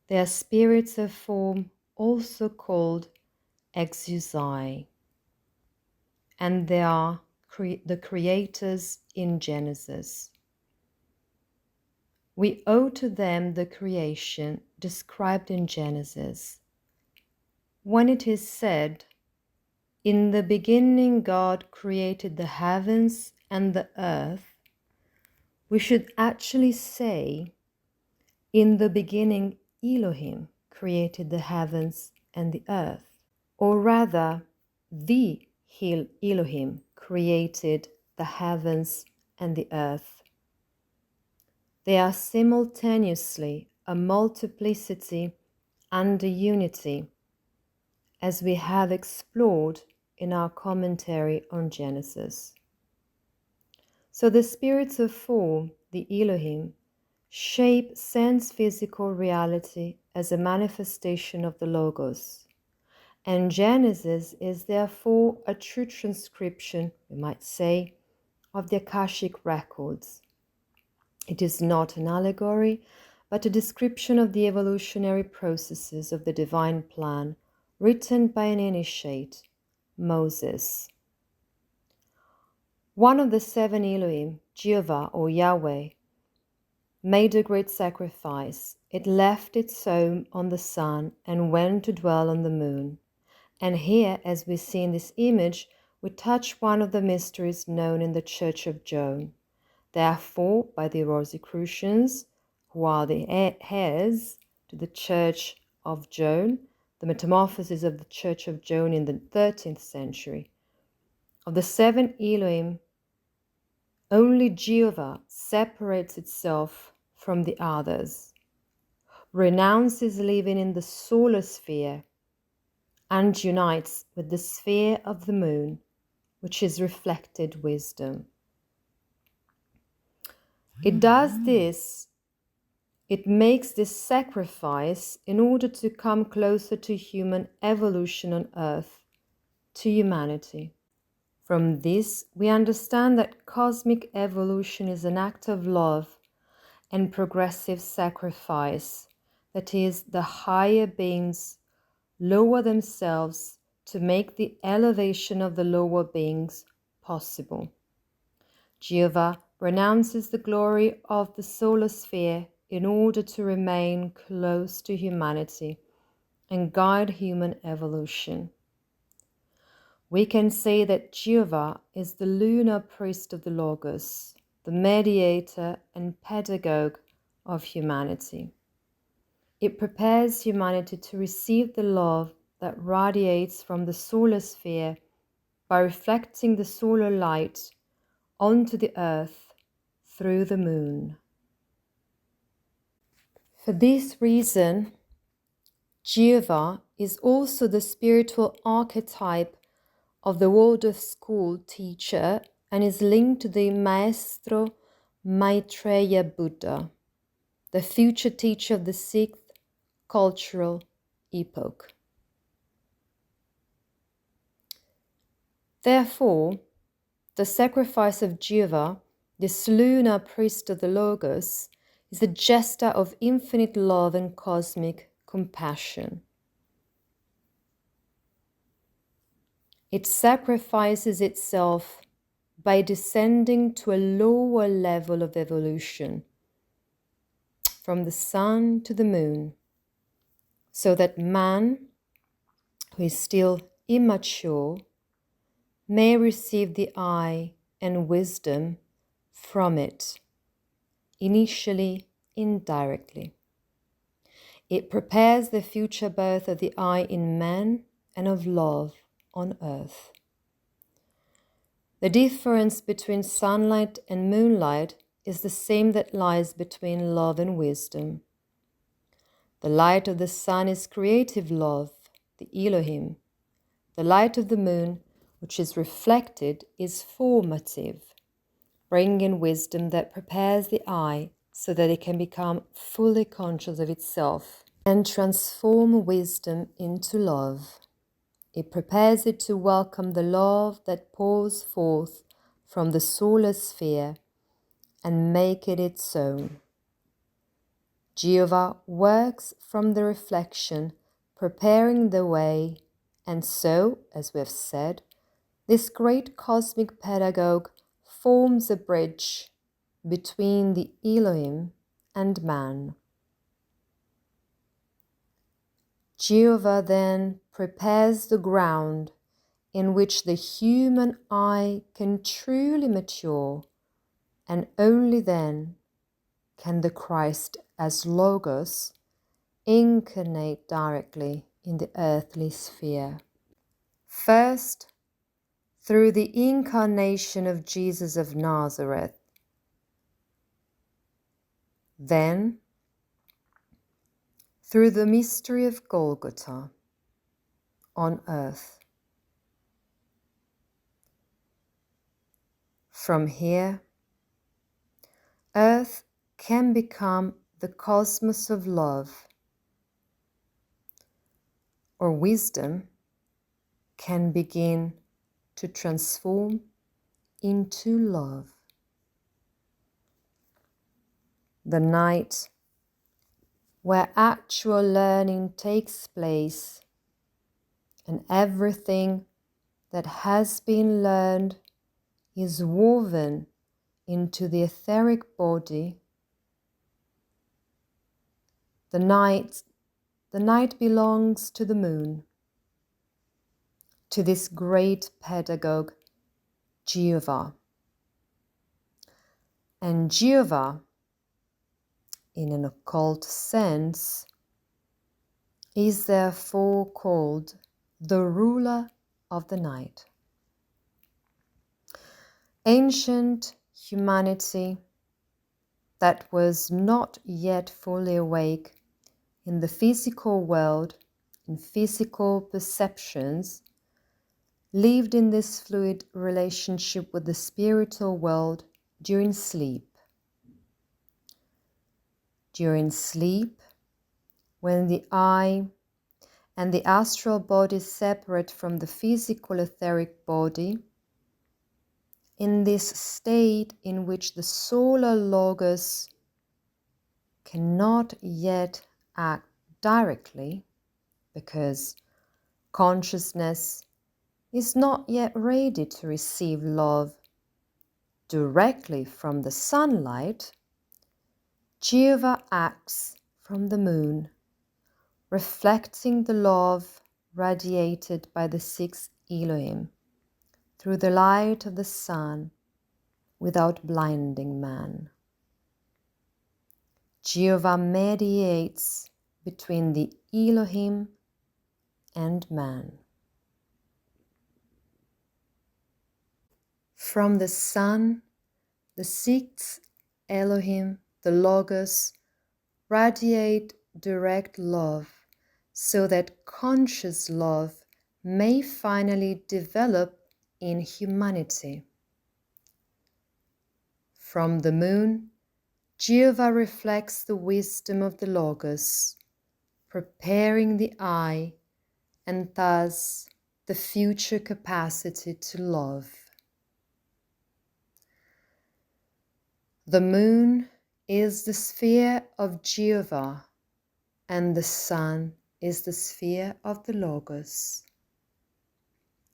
They are spirits of form, also called exousiae, and they are the creators in Genesis. We owe to them the creation described in Genesis. When it is said, "In the beginning God created the heavens and the earth," we should actually say, "In the beginning Elohim created the heavens and the earth," or rather, the Elohim created the heavens and the earth. They are simultaneously a multiplicity and a unity, as we have explored in our commentary on Genesis. So the spirits of form, the Elohim, shape sense-physical reality as a manifestation of the Logos. And Genesis is therefore a true transcription, we might say, of the Akashic records. It is not an allegory, but a description of the evolutionary processes of the divine plan written by an initiate, Moses. One of the seven Elohim, Jehovah or Yahweh, made a great sacrifice. It left its home on the sun and went to dwell on the moon. And here, as we see in this image, we touch one of the mysteries known in the Church of Joan. Therefore, by the Rosicrucians, who are the heirs to the Church of Joan, the metamorphosis of the Church of Joan in the 13th century, of the seven Elohim, only Jehovah separates itself from the others, renounces living in the solar sphere, and unites with the sphere of the moon, which is reflected wisdom. It does this, it makes this sacrifice in order to come closer to human evolution on earth, to humanity. From this, we understand that cosmic evolution is an act of love and progressive sacrifice, that is, the higher beings lower themselves to make the elevation of the lower beings possible. Jehovah renounces the glory of the solar sphere in order to remain close to humanity and guide human evolution. We can say that Jehovah is the lunar priest of the Logos, the mediator and pedagogue of humanity. It prepares humanity to receive the love that radiates from the solar sphere by reflecting the solar light onto the earth through the moon. For this reason, Jehovah is also the spiritual archetype of the Waldorf school teacher and is linked to the Maestro Maitreya Buddha, the future teacher of the 6th cultural epoch. Therefore, the sacrifice of Jehovah, this lunar priest of the Logos, is a gesture of infinite love and cosmic compassion. It sacrifices itself by descending to a lower level of evolution, from the sun to the moon, so that man, who is still immature, may receive the eye and wisdom from it, initially indirectly. It prepares the future birth of the eye in man and of love on earth. The difference between sunlight and moonlight is the same that lies between love and wisdom. The light of the sun is creative love, the Elohim. The light of the moon, which is reflected, is formative, bringing wisdom that prepares the eye so that it can become fully conscious of itself and transform wisdom into love. It prepares it to welcome the love that pours forth from the solar sphere and make it its own. Jehovah works from the reflection, preparing the way, and so, as we have said, this great cosmic pedagogue forms a bridge between the Elohim and man. Jehovah then prepares the ground in which the human eye can truly mature, and only then can the Christ as Logos incarnate directly in the earthly sphere. First, through the incarnation of Jesus of Nazareth, then through the mystery of Golgotha on earth. From here, earth can become the cosmos of love, or wisdom can begin to transform into love. The night where actual learning takes place and everything that has been learned is woven into the etheric body. The night belongs to the moon, to this great pedagogue, Jehovah. And Jehovah, in an occult sense, is therefore called the ruler of the night. Ancient humanity that was not yet fully awake in the physical world, in physical perceptions, lived in this fluid relationship with the spiritual world during sleep. During sleep, when the eye and the astral body separate from the physical etheric body, in this state in which the solar logos cannot yet act directly, because consciousness is not yet ready to receive love directly from the sunlight, Jehovah acts from the moon, reflecting the love radiated by the sixth Elohim through the light of the sun without blinding man. Jehovah mediates between the Elohim and man. From the sun, the sixth Elohim, the Logos, radiate direct love so that conscious love may finally develop in humanity. From the moon, Jehovah reflects the wisdom of the Logos, preparing the eye and thus the future capacity to love. The moon is the sphere of Jehovah, and the sun is the sphere of the Logos.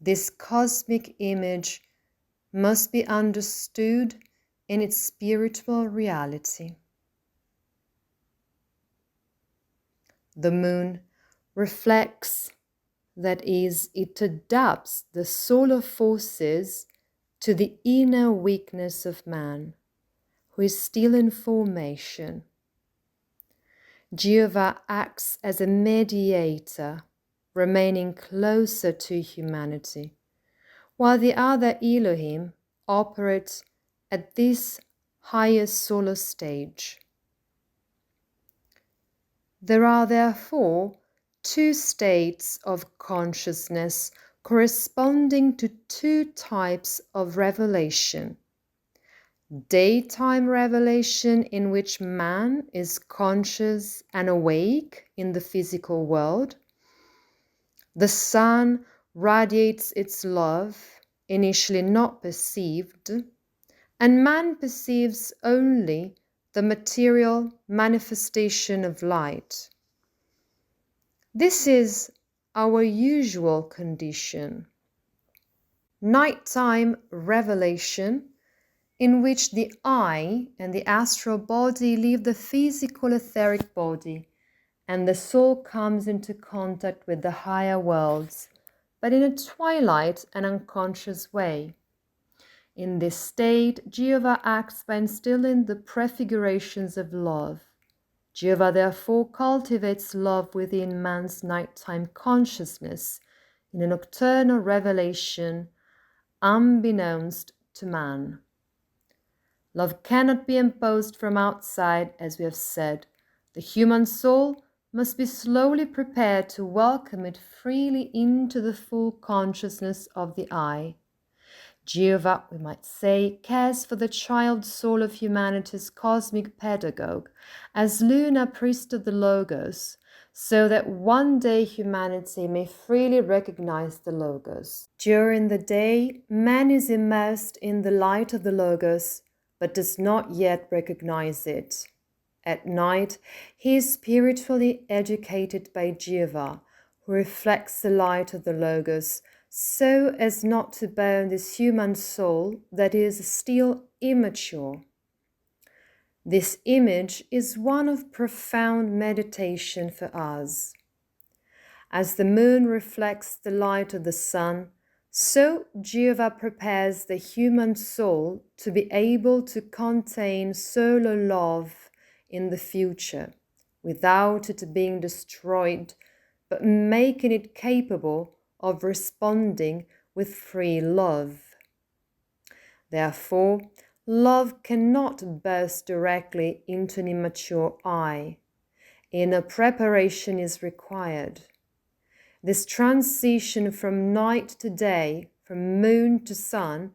This cosmic image must be understood in its spiritual reality. The moon reflects, that is, it adapts the solar forces to the inner weakness of man, who is still in formation. Jehovah acts as a mediator, remaining closer to humanity, while the other Elohim operates at this higher solar stage. There are therefore two states of consciousness corresponding to two types of revelation. Daytime revelation, in which man is conscious and awake in the physical world. The sun radiates its love, initially not perceived, and man perceives only the material manifestation of light. This is our usual condition. Nighttime revelation, in which the I and the astral body leave the physical etheric body, and the soul comes into contact with the higher worlds, but in a twilight and unconscious way. In this state, Jehovah acts by instilling the prefigurations of love. Jehovah therefore cultivates love within man's nighttime consciousness in a nocturnal revelation unbeknownst to man. Love cannot be imposed from outside, as we have said. The human soul must be slowly prepared to welcome it freely into the full consciousness of the I. Jehovah, we might say, cares for the child soul of humanity's cosmic pedagogue, as lunar priest of the Logos, so that one day humanity may freely recognize the Logos. During the day, man is immersed in the light of the Logos, but does not yet recognize it. At night, he is spiritually educated by Jehovah, who reflects the light of the Logos, so as not to burn this human soul that is still immature. This image is one of profound meditation for us. As the moon reflects the light of the sun, so Jehovah prepares the human soul to be able to contain solar love in the future, without it being destroyed, but making it capable of responding with free love. Therefore, love cannot burst directly into an immature I. Inner preparation is required. This transition from night to day, from moon to sun,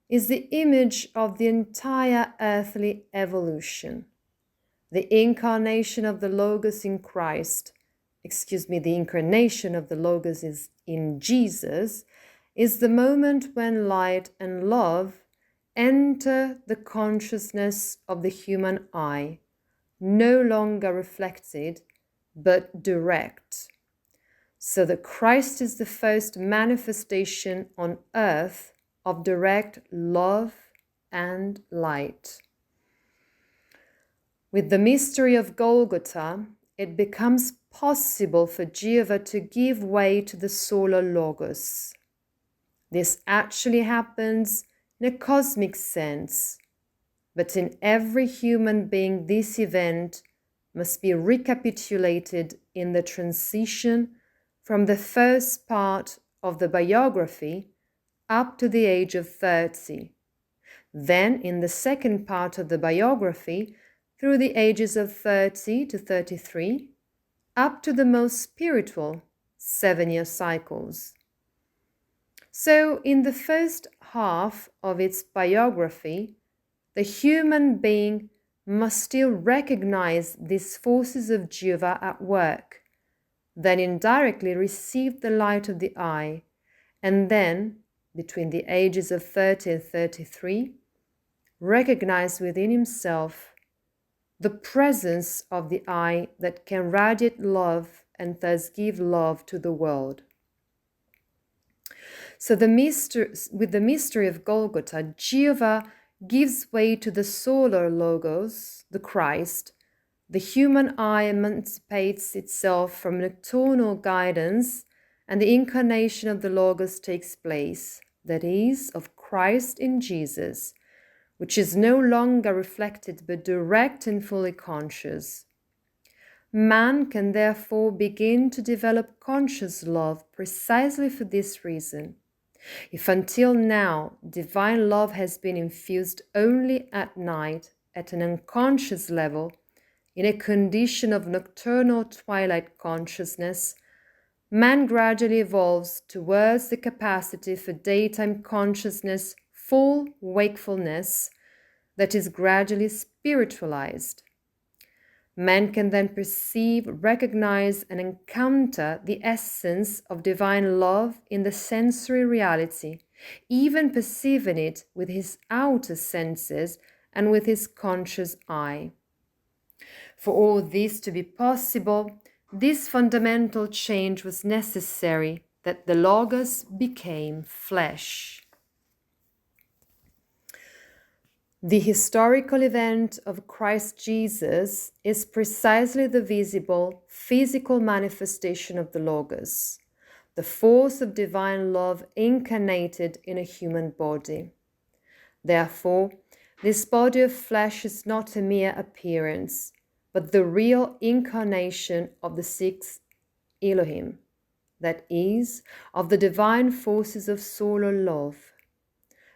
is the image of the entire earthly evolution. The incarnation of the Logos in Christ, the incarnation of the Logos is in Jesus, is the moment when light and love enter the consciousness of the human I, no longer reflected, but direct. So that Christ is the first manifestation on earth of direct love and light. With the mystery of Golgotha, it becomes possible for Jehovah to give way to the solar Logos. This actually happens in a cosmic sense, but in every human being this event must be recapitulated in the transition from the first part of the biography up to the age of 30. Then in the second part of the biography, through the ages of 30 to 33, up to the most spiritual 7-year cycles. So in the first half of its biography, the human being must still recognize these forces of Jehovah at work, then indirectly receive the light of the I, and then, between the ages of 30 and 33, recognize within himself the presence of the I that can radiate love and thus give love to the world. So with the mystery of Golgotha, Jehovah gives way to the solar Logos, the Christ. The human I emancipates itself from nocturnal guidance, and the incarnation of the Logos takes place, that is, of Christ in Jesus, which is no longer reflected but direct and fully conscious. Man can therefore begin to develop conscious love precisely for this reason. If until now divine love has been infused only at night at an unconscious level, in a condition of nocturnal twilight consciousness, man gradually evolves towards the capacity for daytime consciousness, full wakefulness, that is gradually spiritualized. Man can then perceive, recognize, and encounter the essence of divine love in the sensory reality, even perceiving it with his outer senses and with his conscious eye. For all this to be possible, this fundamental change was necessary, that the Logos became flesh. The historical event of Christ Jesus is precisely the visible, physical manifestation of the Logos, the force of divine love incarnated in a human body. Therefore, this body of flesh is not a mere appearance, but the real incarnation of the sixth Elohim, that is, of the divine forces of soul or love.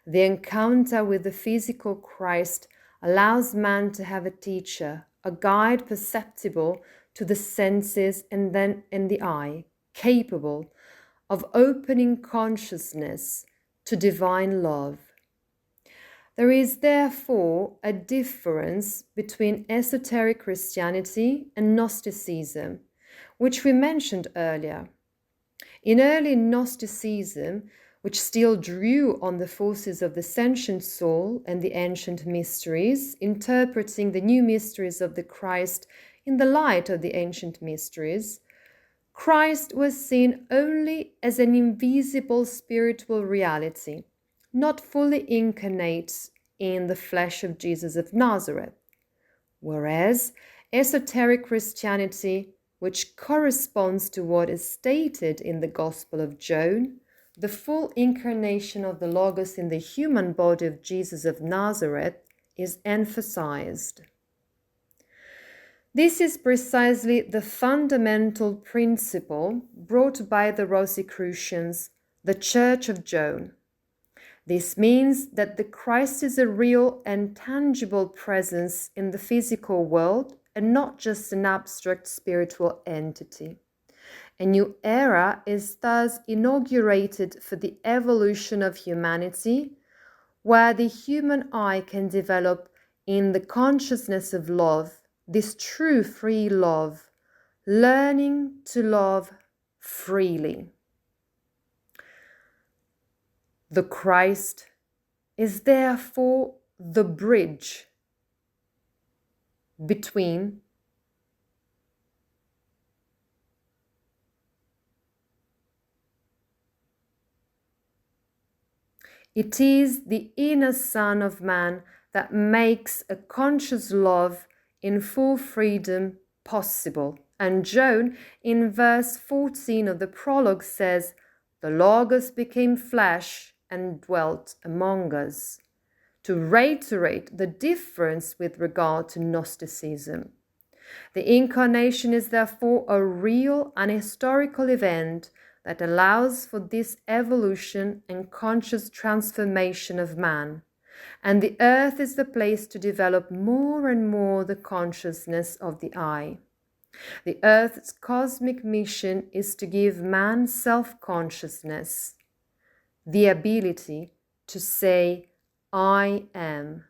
The encounter with the physical Christ allows man to have a teacher, a guide perceptible to the senses and then in the eye, capable of opening consciousness to divine love. There is therefore a difference between esoteric Christianity and Gnosticism, which we mentioned earlier. In early Gnosticism, which still drew on the forces of the sentient soul and the ancient mysteries, interpreting the new mysteries of the Christ in the light of the ancient mysteries, Christ was seen only as an invisible spiritual reality, not fully incarnate in the flesh of Jesus of Nazareth, whereas esoteric Christianity, which corresponds to what is stated in the Gospel of John, the full incarnation of the Logos in the human body of Jesus of Nazareth, is emphasized. This is precisely the fundamental principle brought by the Rosicrucians, the Church of John. This means that the Christ is a real and tangible presence in the physical world and not just an abstract spiritual entity. A new era is thus inaugurated for the evolution of humanity, where the human eye can develop in the consciousness of love, this true free love, learning to love freely. The Christ is therefore the bridge between It is the inner Son of Man that makes a conscious love in full freedom possible. And John, in verse 14 of the prologue, says, "The Logos became flesh and dwelt among us," to reiterate the difference with regard to Gnosticism. The incarnation is therefore a real and historical event that allows for this evolution and conscious transformation of man, and the earth is the place to develop more and more the consciousness of the I. The earth's cosmic mission is to give man self-consciousness, the ability to say, "I am."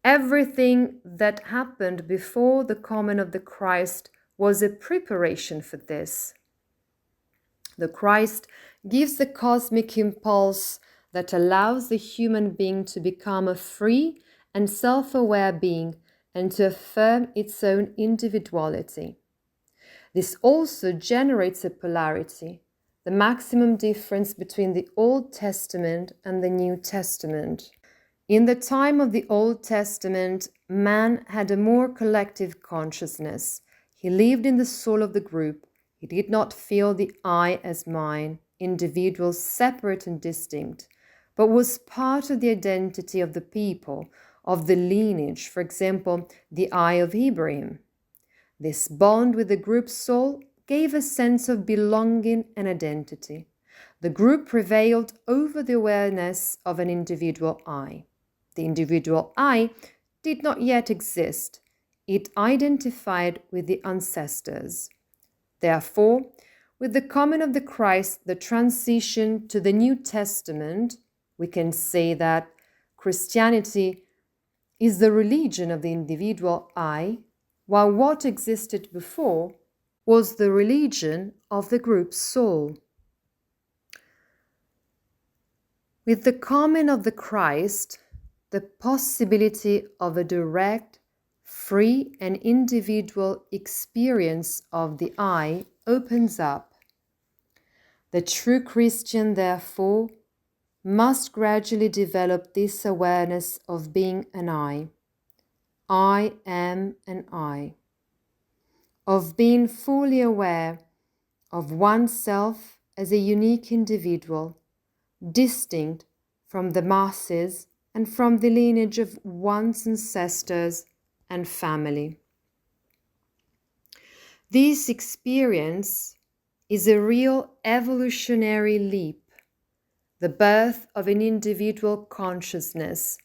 Everything that happened before the coming of the Christ was a preparation for this. The Christ gives the cosmic impulse that allows the human being to become a free and self-aware being and to affirm its own individuality. This also generates a polarity, the maximum difference between the Old Testament and the New Testament. In the time of the Old Testament, man had a more collective consciousness. He lived in the soul of the group. He did not feel the I as mine, individual, separate and distinct, but was part of the identity of the people, of the lineage, for example, the I of Ibrahim. This bond with the group soul gave a sense of belonging and identity. The group prevailed over the awareness of an individual I. The individual I did not yet exist. It identified with the ancestors. Therefore, With the coming of the Christ, the transition to the New Testament, we can say that Christianity is the religion of the individual I, while what existed before was the religion of the group soul. With the coming of the Christ, the possibility of a direct, free and individual experience of the I opens up. The true Christian, therefore, must gradually develop this awareness of being an I am an I, of being fully aware of oneself as a unique individual, distinct from the masses and from the lineage of one's ancestors and family. This experience is a real evolutionary leap, the birth of an individual consciousness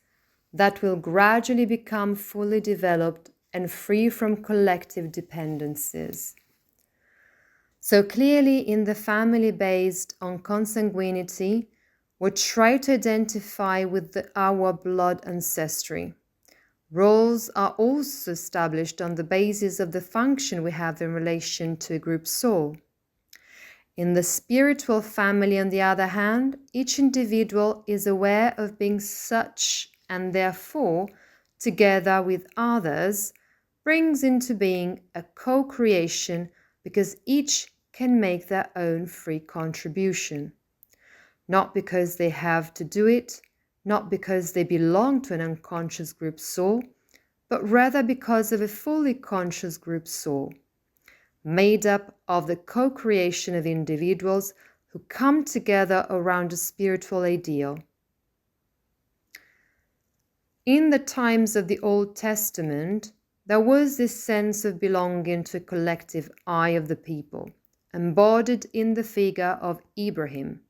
that will gradually become fully developed and free from collective dependencies. So clearly, in the family based on consanguinity, we try to identify with our blood ancestry. Roles are also established on the basis of the function we have in relation to a group soul. In the spiritual family, on the other hand, each individual is aware of being such and therefore, together with others, brings into being a co-creation because each can make their own free contribution. Not because they have to do it, not because they belong to an unconscious group soul, but rather because of a fully conscious group soul, made up of the co-creation of individuals who come together around a spiritual ideal. In the times of the Old Testament, there was this sense of belonging to a collective I of the people, embodied in the figure of Abraham.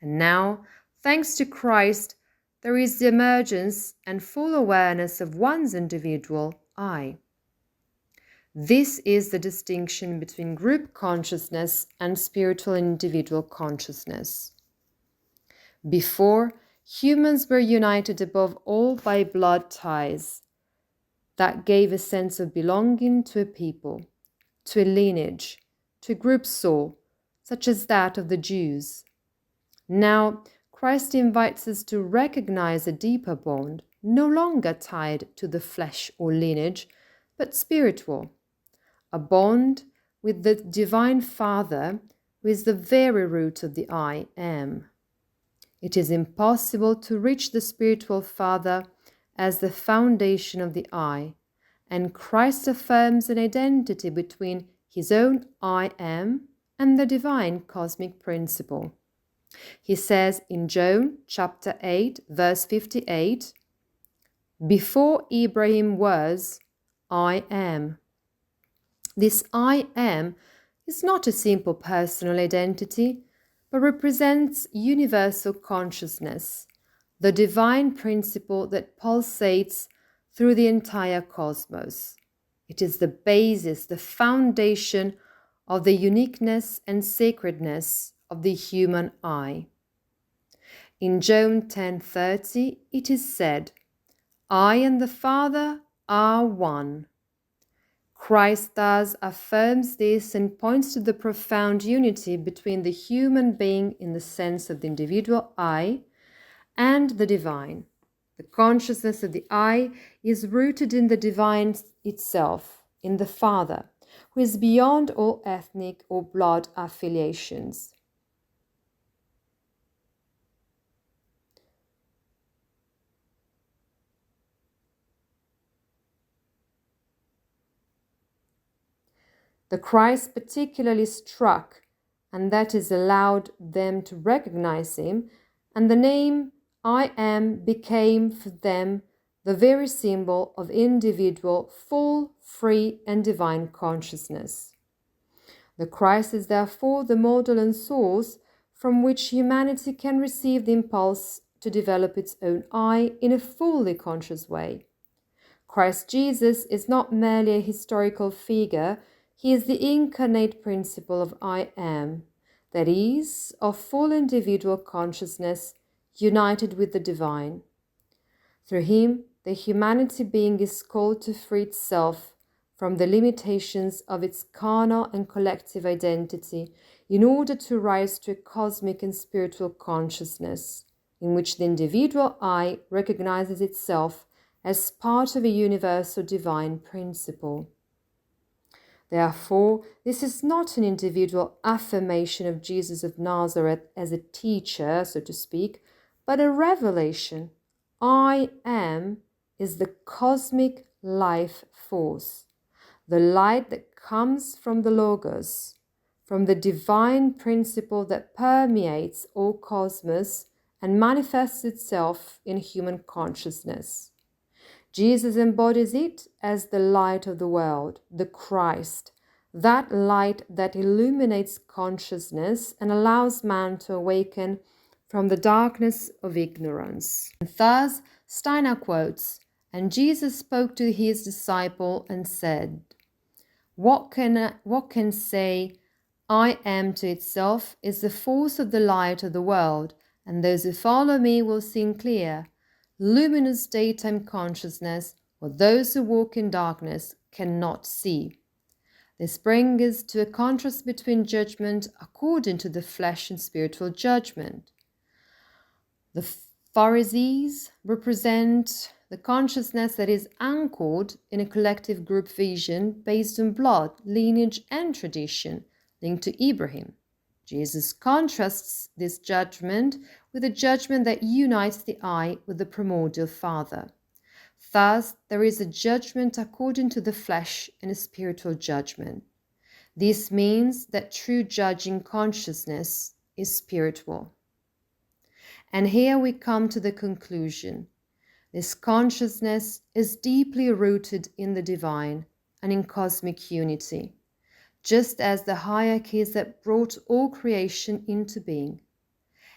And now, thanks to Christ, there is the emergence and full awareness of one's individual I. This is the distinction between group consciousness and spiritual individual consciousness. Before, humans were united above all by blood ties that gave a sense of belonging to a people, to a lineage, to a group soul, such as that of the Jews. Now, Christ invites us to recognize a deeper bond, no longer tied to the flesh or lineage, but spiritual, a bond with the Divine Father, who is the very root of the I am. It is impossible to reach the spiritual Father as the foundation of the I, and Christ affirms an identity between his own I am and the divine cosmic principle. He says in John chapter 8, verse 58, "Before Abraham was, I am." This I am is not a simple personal identity, but represents universal consciousness, the divine principle that pulsates through the entire cosmos. It is the basis, the foundation of the uniqueness and sacredness of the human I. In John 10:30, it is said, "I and the Father are one." Christ thus affirms this and points to the profound unity between the human being in the sense of the individual I and the divine. The consciousness of the I is rooted in the divine itself, in the Father, who is beyond all ethnic or blood affiliations. The Christ particularly struck, and that is allowed them to recognize him, and the name I am became for them the very symbol of individual, full, free, and divine consciousness. The Christ is therefore the model and source from which humanity can receive the impulse to develop its own I in a fully conscious way. Christ Jesus is not merely a historical figure, He is the incarnate principle of I am, that is, of full individual consciousness united with the divine. Through him, the humanity being is called to free itself from the limitations of its carnal and collective identity in order to rise to a cosmic and spiritual consciousness, in which the individual I recognizes itself as part of a universal divine principle. Therefore, this is not an individual affirmation of Jesus of Nazareth as a teacher, so to speak, but a revelation. I am is the cosmic life force, the light that comes from the Logos, from the divine principle that permeates all cosmos and manifests itself in human consciousness. Jesus embodies it as the light of the world, the Christ, that light that illuminates consciousness and allows man to awaken from the darkness of ignorance. And thus, Steiner quotes, "And Jesus spoke to his disciple and said, What can say I am to itself is the force of the light of the world, and those who follow me will see clear. Luminous daytime consciousness, what those who walk in darkness cannot see." This brings us to a contrast between judgment according to the flesh and spiritual judgment. The Pharisees represent the consciousness that is anchored in a collective group vision based on blood, lineage, and tradition linked to Abraham. Jesus contrasts this judgment with a judgment that unites the I with the primordial Father. Thus, there is a judgment according to the flesh and a spiritual judgment. This means that true judging consciousness is spiritual. And here we come to the conclusion. This consciousness is deeply rooted in the divine and in cosmic unity, just as the hierarchies that brought all creation into being.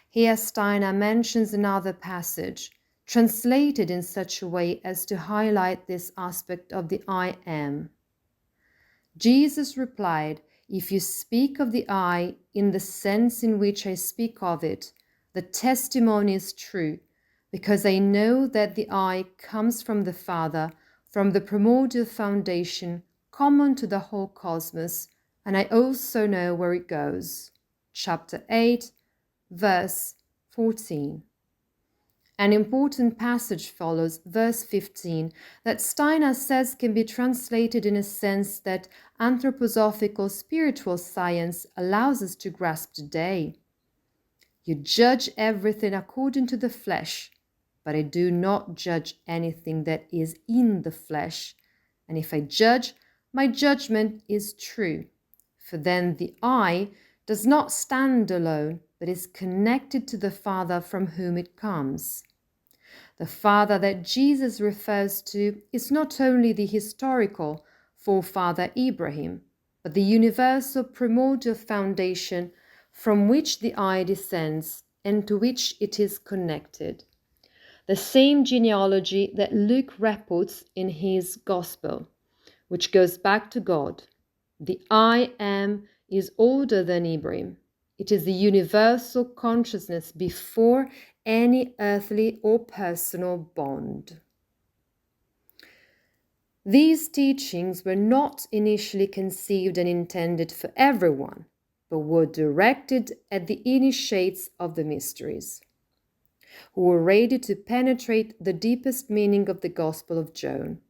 Here Steiner mentions another passage, translated in such a way as to highlight this aspect of the I am. Jesus replied, "If you speak of the I in the sense in which I speak of it, the testimony is true, because I know that the I comes from the Father, from the primordial foundation common to the whole cosmos, and I also know where it goes." Chapter 8, verse 14. An important passage follows, verse 15, that Steiner says can be translated in a sense that anthroposophical spiritual science allows us to grasp today. "You judge everything according to the flesh, but I do not judge anything that is in the flesh. And if I judge, my judgment is true. For then the I does not stand alone, but is connected to the Father from whom it comes." The Father that Jesus refers to is not only the historical forefather Abraham, but the universal primordial foundation from which the I descends and to which it is connected. The same genealogy that Luke reports in his Gospel, which goes back to God. The I am is older than Abraham. It is the universal consciousness before any earthly or personal bond. These teachings were not initially conceived and intended for everyone, but were directed at the initiates of the mysteries, who were ready to penetrate the deepest meaning of the Gospel of John.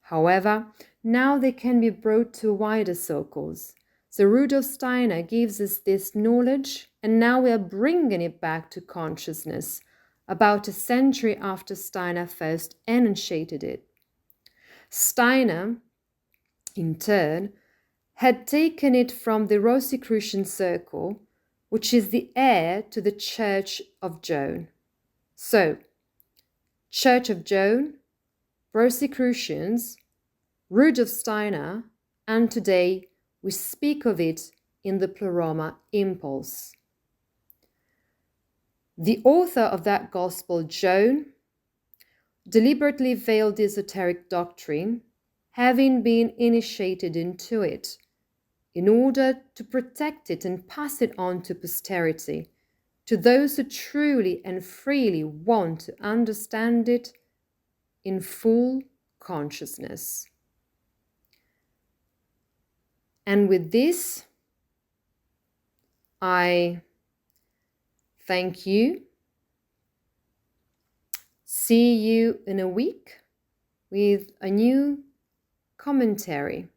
However, now they can be brought to wider circles. So Rudolf Steiner gives us this knowledge, and now we are bringing it back to consciousness, about a century after Steiner first enunciated it. Steiner, in turn, had taken it from the Rosicrucian circle, which is the heir to the Church of John. So, Church of John, Rosicrucians, Rudolf Steiner, and today we speak of it in the pleroma impulse. The author of that Gospel, John, deliberately veiled esoteric doctrine, having been initiated into it, in order to protect it and pass it on to posterity, to those who truly and freely want to understand it in full consciousness. And with this, I thank you. See you in a week with a new commentary.